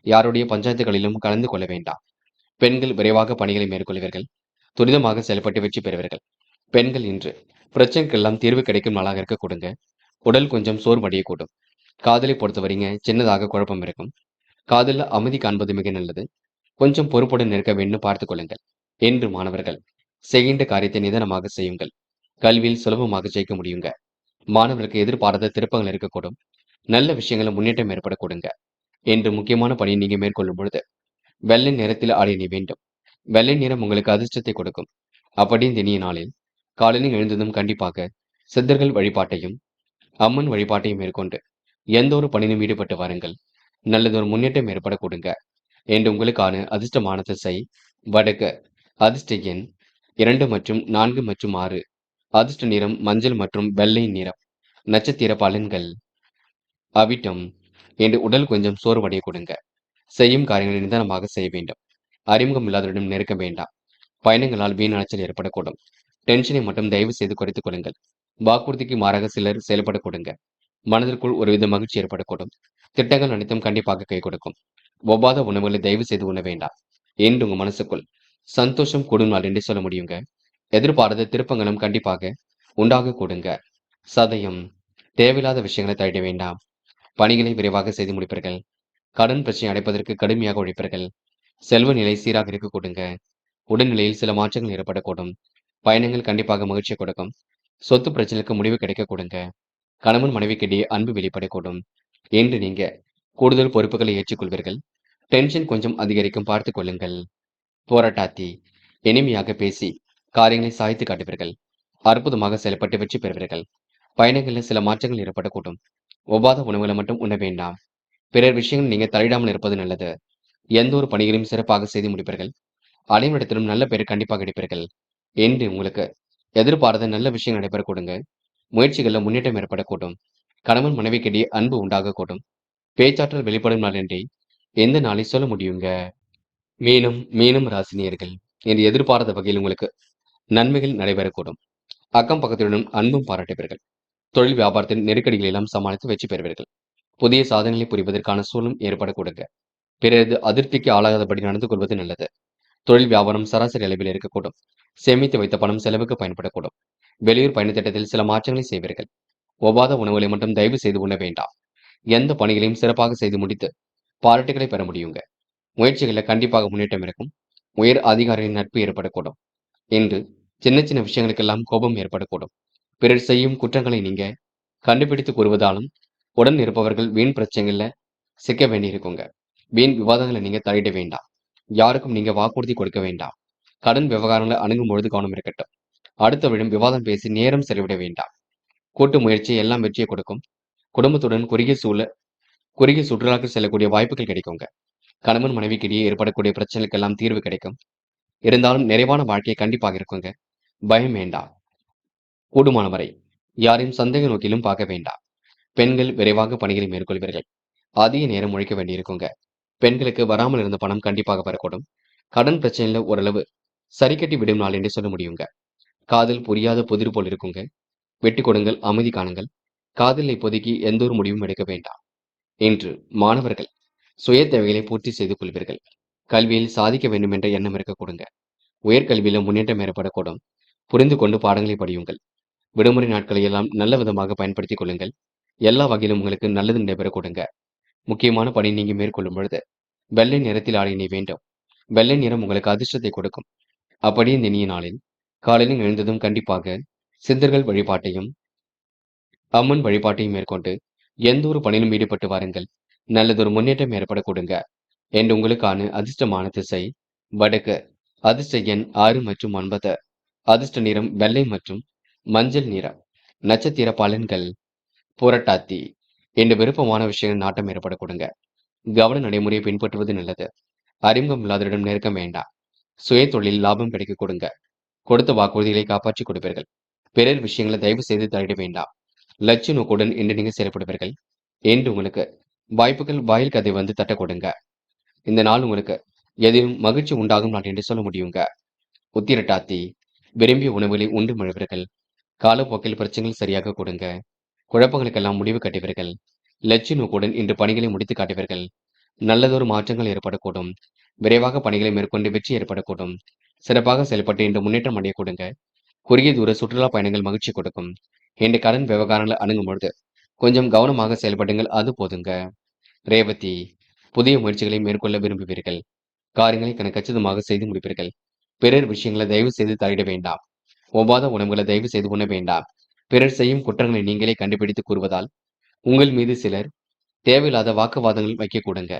யாருடைய பஞ்சாயத்துகளிலும் கலந்து கொள்ள வேண்டாம். பெண்கள் விரைவாக பணிகளை மேற்கொள்வீர்கள். துரிதமாக செயல்பட்டு வெற்றி பெறுவீர்கள். பெண்கள் இன்று பிரச்சனைக்கெல்லாம் தீர்வு கிடைக்கும் நாளாக இருக்க கொடுங்க. உடல் கொஞ்சம் சோர்வடையக்கூடும். காதலை பொறுத்தவரைங்க சின்னதாக குழப்பம் இருக்கும். காதலில் அமைதி காண்பது மிக நல்லது. கொஞ்சம் பொறுப்புடன் இருக்க வேண்டும் பார்த்துக் கொள்ளுங்கள். என்று மாணவர்கள் செய்கின்ற காரியத்தை நிதானமாக செய்யுங்கள். கல்வியில் சுலபமாக ஜெயிக்க முடியுங்க. மாணவர்களுக்கு எதிர்பாராத திருப்பங்கள் இருக்கக்கூடும். நல்ல விஷயங்களை முன்னேற்றம் ஏற்பட கொடுங்க. என்று முக்கியமான பணியை நீங்க மேற்கொள்ளும் பொழுது வெள்ளை நிறத்தில் ஆடை அணிய வேண்டும். வெள்ளை நிறம் உங்களுக்கு அதிர்ஷ்டத்தை கொடுக்கும். அப்படி இந்த இனிய நாளில் காலையில் எழுந்ததும் கண்டிப்பாக சித்தர்கள் வழிபாட்டையும் அம்மன் வழிபாட்டையும் மேற்கொண்டு எந்த ஒரு பணியிலும் ஈடுபட்டு வாருங்கள். நல்லதொரு முன்னேற்றம் ஏற்பட கொடுங்க. என்று உங்களுக்கான அதிர்ஷ்டமான திசை வடக்கு. அதிர்ஷ்ட எண் 2 மற்றும் 4 மற்றும் 6. அதிர்ஷ்ட நிறம் மஞ்சள் மற்றும் வெள்ளை நிறம். நட்சத்திர பலன்கள். அவிட்டம். என்று உடல் கொஞ்சம் சோர்வடைய கொடுங்க. செய்யும் காரியங்களை நிதானமாக செய்ய வேண்டும். அறிமுகம் இல்லாதவரிடம் நெருக்க வேண்டாம். பயணங்களால் வீண் அலைச்சல் ஏற்படக்கூடும். டென்ஷனை மட்டும் தயவு செய்து குறைத்துக் கொள்ளுங்கள். வாக்குறுதிக்கு மாறாக சிலர் செயல்பட கொடுங்க. மனதிற்குள் ஒருவித மகிழ்ச்சி ஏற்படக்கூடும். திட்டங்கள் அனைத்தும் கண்டிப்பாக கை கொடுக்கும். ஒவ்வாத உணவுகளை தயவு செய்து உண்ண வேண்டாம். என்று உங்க மனசுக்குள் சந்தோஷம் கூடும் நாள் என்று சொல்ல முடியுங்க. எதிர்பாராத திருப்பங்களும் கண்டிப்பாக உண்டாக கொடுங்க. சதயம். தேவையில்லாத விஷயங்களை தலையிட வேண்டாம். பணிகளை விரைவாக செய்து முடிப்பீர்கள். கடன் பிரச்சனை அடைப்பதற்கு கடுமையாக உழைப்பீர்கள். செல்வ நிலை சீராக இருக்க கொடுங்க. உடல்நிலையில் சில மாற்றங்கள் ஏற்படக்கூடும். பயணங்கள் கண்டிப்பாக மகிழ்ச்சியை கொடுக்கும். சொத்து பிரச்சனைக்கு முடிவு கிடைக்க கொடுங்க. கணவன் மனைவிக்கிடையே அன்பு வெளிப்படக்கூடும். என்று நீங்க கூடுதல் பொறுப்புகளை ஏற்றுக்கொள்வீர்கள். டென்ஷன் கொஞ்சம் அதிகரிக்கும் பார்த்துக் கொள்ளுங்கள். போராட்டாத்தி. இனிமையாக பேசி காரியங்களை சாய்த்து காட்டுவீர்கள். அற்புதமாக செயல்பட்டு வெற்றி பெறுவீர்கள். பயணங்களில் சில மாற்றங்கள் ஏற்படக்கூடும். ஒவ்வாத உணவுகளை மட்டும் உண்ண வேண்டாம். பிறர் விஷயங்கள் நீங்க தலையிடாமல் இருப்பது நல்லது. எந்த ஒரு பணிகளையும் சிறப்பாக செய்து முடிப்பீர்கள். அனைவரிடத்திலும் நல்ல பெயர் கண்டிப்பாக கிடைப்பீர்கள். என்று உங்களுக்கு எதிர்பாராத நல்ல விஷயம் நடைபெறக்கூடுங்க. முயற்சிகள்ல முன்னேற்றம் ஏற்படக்கூடும். கணவன் மனைவிக்கிடையே அன்பு உண்டாகக்கூடும். பேச்சாற்றல் வெளிப்படும் நாள் என்றே எந்த நாளை சொல்ல முடியுங்க. மீனம் ராசினியர்கள் என்று எதிர்பாராத வகையில் உங்களுக்கு நன்மைகள் நடைபெறக்கூடும். அக்கம் பக்கத்துடன் அன்பும் பாராட்டுவீர்கள். தொழில் வியாபாரத்தின் நெருக்கடிகளை எல்லாம் சமாளித்து வெற்றி பெறுவீர்கள். புதிய சாதனைகளை புரிவதற்கான சூழலும் ஏற்படக்கூடுங்க. பிறரது அதிருப்திக்கு ஆளாகாதபடி நடந்து கொள்வது நல்லது. தொழில் வியாபாரம் சராசரி அளவில் இருக்கக்கூடும். சேமித்து வைத்த பணம் செலவுக்கு பயன்படக்கூடும். வெளியூர் பயண திட்டத்தில் சில மாற்றங்களை செய்வீர்கள். ஒவ்வாத உணவுகளை மட்டும் தயவு செய்து உண்ண வேண்டாம். எந்த பணிகளையும் சிறப்பாக செய்து முடித்து பாராட்டுகளை பெற முடியுங்க. முயற்சிகளில் கண்டிப்பாக முன்னேற்றம் இருக்கும். உயர் அதிகாரிகளின் நட்பு ஏற்படக்கூடும். என்று சின்ன சின்ன விஷயங்களுக்கெல்லாம் கோபம் ஏற்படக்கூடும். பிறர் செய்யும் குற்றங்களை நீங்க கண்டுபிடித்து கூறுவதாலும் உடன் இருப்பவர்கள் வீண் பிரச்சனைகள்ல சிக்க வேண்டியிருக்குங்க. வீண் விவாதங்களை நீங்க தலையிட வேண்டாம். யாருக்கும் நீங்க வாக்குறுதி கொடுக்க வேண்டாம். கடன் விவகாரங்களை அணுகும் பொழுது கவனம் இருக்கட்டும். அடுத்தவரிடம் விவாதம் பேசி நேரம் செலவிட வேண்டாம். கூட்டு முயற்சி எல்லாம் வெற்றியை கொடுக்கும். குடும்பத்துடன் குறுகிய சுற்றுலாக்கு செல்லக்கூடிய வாய்ப்புகள் கிடைக்குங்க. கணவன் மனைவிக்கிடையே ஏற்படக்கூடிய பிரச்சனைக்கெல்லாம் தீர்வு கிடைக்கும். இருந்தாலும் நிறைவான வாழ்க்கை கண்டிப்பாக இருக்குங்க. பயம் வேண்டாம். கூடுமான வரை யாரையும் சந்தேக நோக்கிலும் பார்க்க வேண்டாம். பெண்கள் விரைவாக பணிகளை மேற்கொள்வீர்கள். அதிக நேரம் உழைக்க வேண்டியிருக்குங்க. பெண்களுக்கு வராமல் இருந்த பணம் கண்டிப்பாக வரக்கூடும். கடன் பிரச்சனையில ஓரளவு சரி கட்டி விடும் நாள் என்று சொல்ல முடியுங்க. காதல் புரியாத புதிர் போல் இருக்குங்க. வெட்டி கொடுங்கள், அமைதி காணுங்கள். காதலை இப்போதைக்கு எந்த ஒரு முடிவும் எடுக்க வேண்டாம். இன்று மாணவர்கள் சுய தேவைகளை பூர்த்தி செய்து கொள்வீர்கள். கல்வியில் சாதிக்க வேண்டும் என்ற எண்ணம் இருக்க கொடுங்க. உயர்கல்வியில முன்னேற்றம் ஏற்படக்கூடும். புரிந்து கொண்டு பாடங்களை படியுங்கள். விடுமுறை நாட்களை எல்லாம் நல்ல விதமாக பயன்படுத்திக் கொள்ளுங்கள். எல்லா வகையிலும் உங்களுக்கு நல்லது நடைபெற கொடுங்க. முக்கியமான பணி நீங்க மேற்கொள்ளும் பொழுது வெள்ளை நிறத்தில் ஆடை அணிய வேண்டும். வெள்ளை நிறம் உங்களுக்கு அதிர்ஷ்டத்தை கொடுக்கும். அப்படியே இந்த இனிய நாளில் காலையில் எழுந்ததும் கண்டிப்பாக சித்தர்கள் வழிபாட்டையும் அம்மன் வழிபாட்டையும் மேற்கொண்டு எந்த ஒரு பணியிலும் ஈடுபட்டு வாருங்கள். நல்லதொரு முன்னேற்றம் ஏற்பட கொடுங்க. என்று உங்களுக்கான அதிர்ஷ்டமான திசை வடக்கு. அதிர்ஷ்ட எண் 6 மற்றும் 9. அதிர்ஷ்ட நிறம் வெள்ளை மற்றும் மஞ்சள் நிறம். நட்சத்திர பலன்கள் புரட்டாத்தி. என்ற விருப்பமான விஷயங்கள் நாட்டம் ஏற்பட கொடுங்க. கவன நடைமுறையை பின்பற்றுவது நல்லது. அறிமுகம் இல்லாதவரிடம் நெருக்கம் வேண்டாம். சுய தொழில் லாபம் கிடைக்க கொடுங்க. கொடுத்த வாக்குறுதிகளை காப்பாற்றிக் கொடுப்பீர்கள். பிறர் விஷயங்களை தயவு செய்து தலையிட வேண்டாம். லட்சிய நோக்குடன் இன்று நீங்க செயல்படுவீர்கள். என்று உங்களுக்கு வாய்ப்புகள் வாயில் கதை வந்து தட்ட கொடுங்க. இந்த நாள் உங்களுக்கு எதிலும் மகிழ்ச்சி உண்டாகும் நாள் என்று சொல்ல முடியுங்க. உத்திரட்டாத்தி. விரும்பிய உணவுகளை உண்டு மழுவீர்கள். காலப்போக்கில் பிரச்சனைகள் சரியாக கொடுங்க. குழப்பங்களுக்கெல்லாம் முடிவு கட்டுவீர்கள். லட்சிய நோக்குடன் இன்று பணிகளை முடித்து காட்டுவீர்கள். நல்லதொரு மாற்றங்கள் ஏற்படக்கூடும். விரைவாக பணிகளை மேற்கொண்டு வெற்றி ஏற்படக்கூடும். சிறப்பாக செயல்பட்டு இன்று முன்னேற்றம் அடைய கொடுங்க. குறுகிய தூர சுற்றுலா பயணங்கள் மகிழ்ச்சி கொடுக்கும். இன்று கடன் விவகாரங்களை அணுகும் பொழுது கொஞ்சம் கவனமாக செயல்படுங்கள், அது போதுங்க. ரேவதி. புதிய முயற்சிகளை மேற்கொள்ள விரும்புவீர்கள். காரியங்களை கச்சிதமாக செய்து முடிப்பீர்கள். பிறர் விஷயங்களை தயவு செய்து தலையிட வேண்டாம். ஒவ்வாத உணவுகளை தயவு செய்து உண்ண வேண்டாம். பிறர் செய்யும் குற்றங்களை நீங்களே கண்டுபிடித்து கூறுவதால் உங்கள் மீது சிலர் தேவையில்லாத வாக்குவாதங்கள் வைக்க கூடுங்க.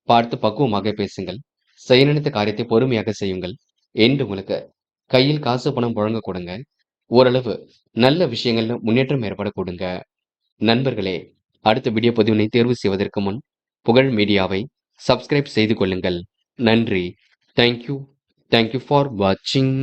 பார்த்து பக்குவமாக பேசுங்கள். செய்ய நினைத்த காரியத்தை பொறுமையாக செய்யுங்கள். என்று உங்களுக்கு கையில் காசு பணம் புழங்க கொடுங்க. ஓரளவு நல்ல விஷயங்கள்ல முன்னேற்றம் ஏற்பட கொடுங்க. நண்பர்களே, அடுத்த வீடியோ பதிவினை தேர்வு செய்வதற்கு முன் புகழ் மீடியாவை சப்ஸ்கிரைப் செய்து கொள்ளுங்கள். நன்றி. தேங்க்யூ. தேங்க்யூ ஃபார் வாட்சிங்.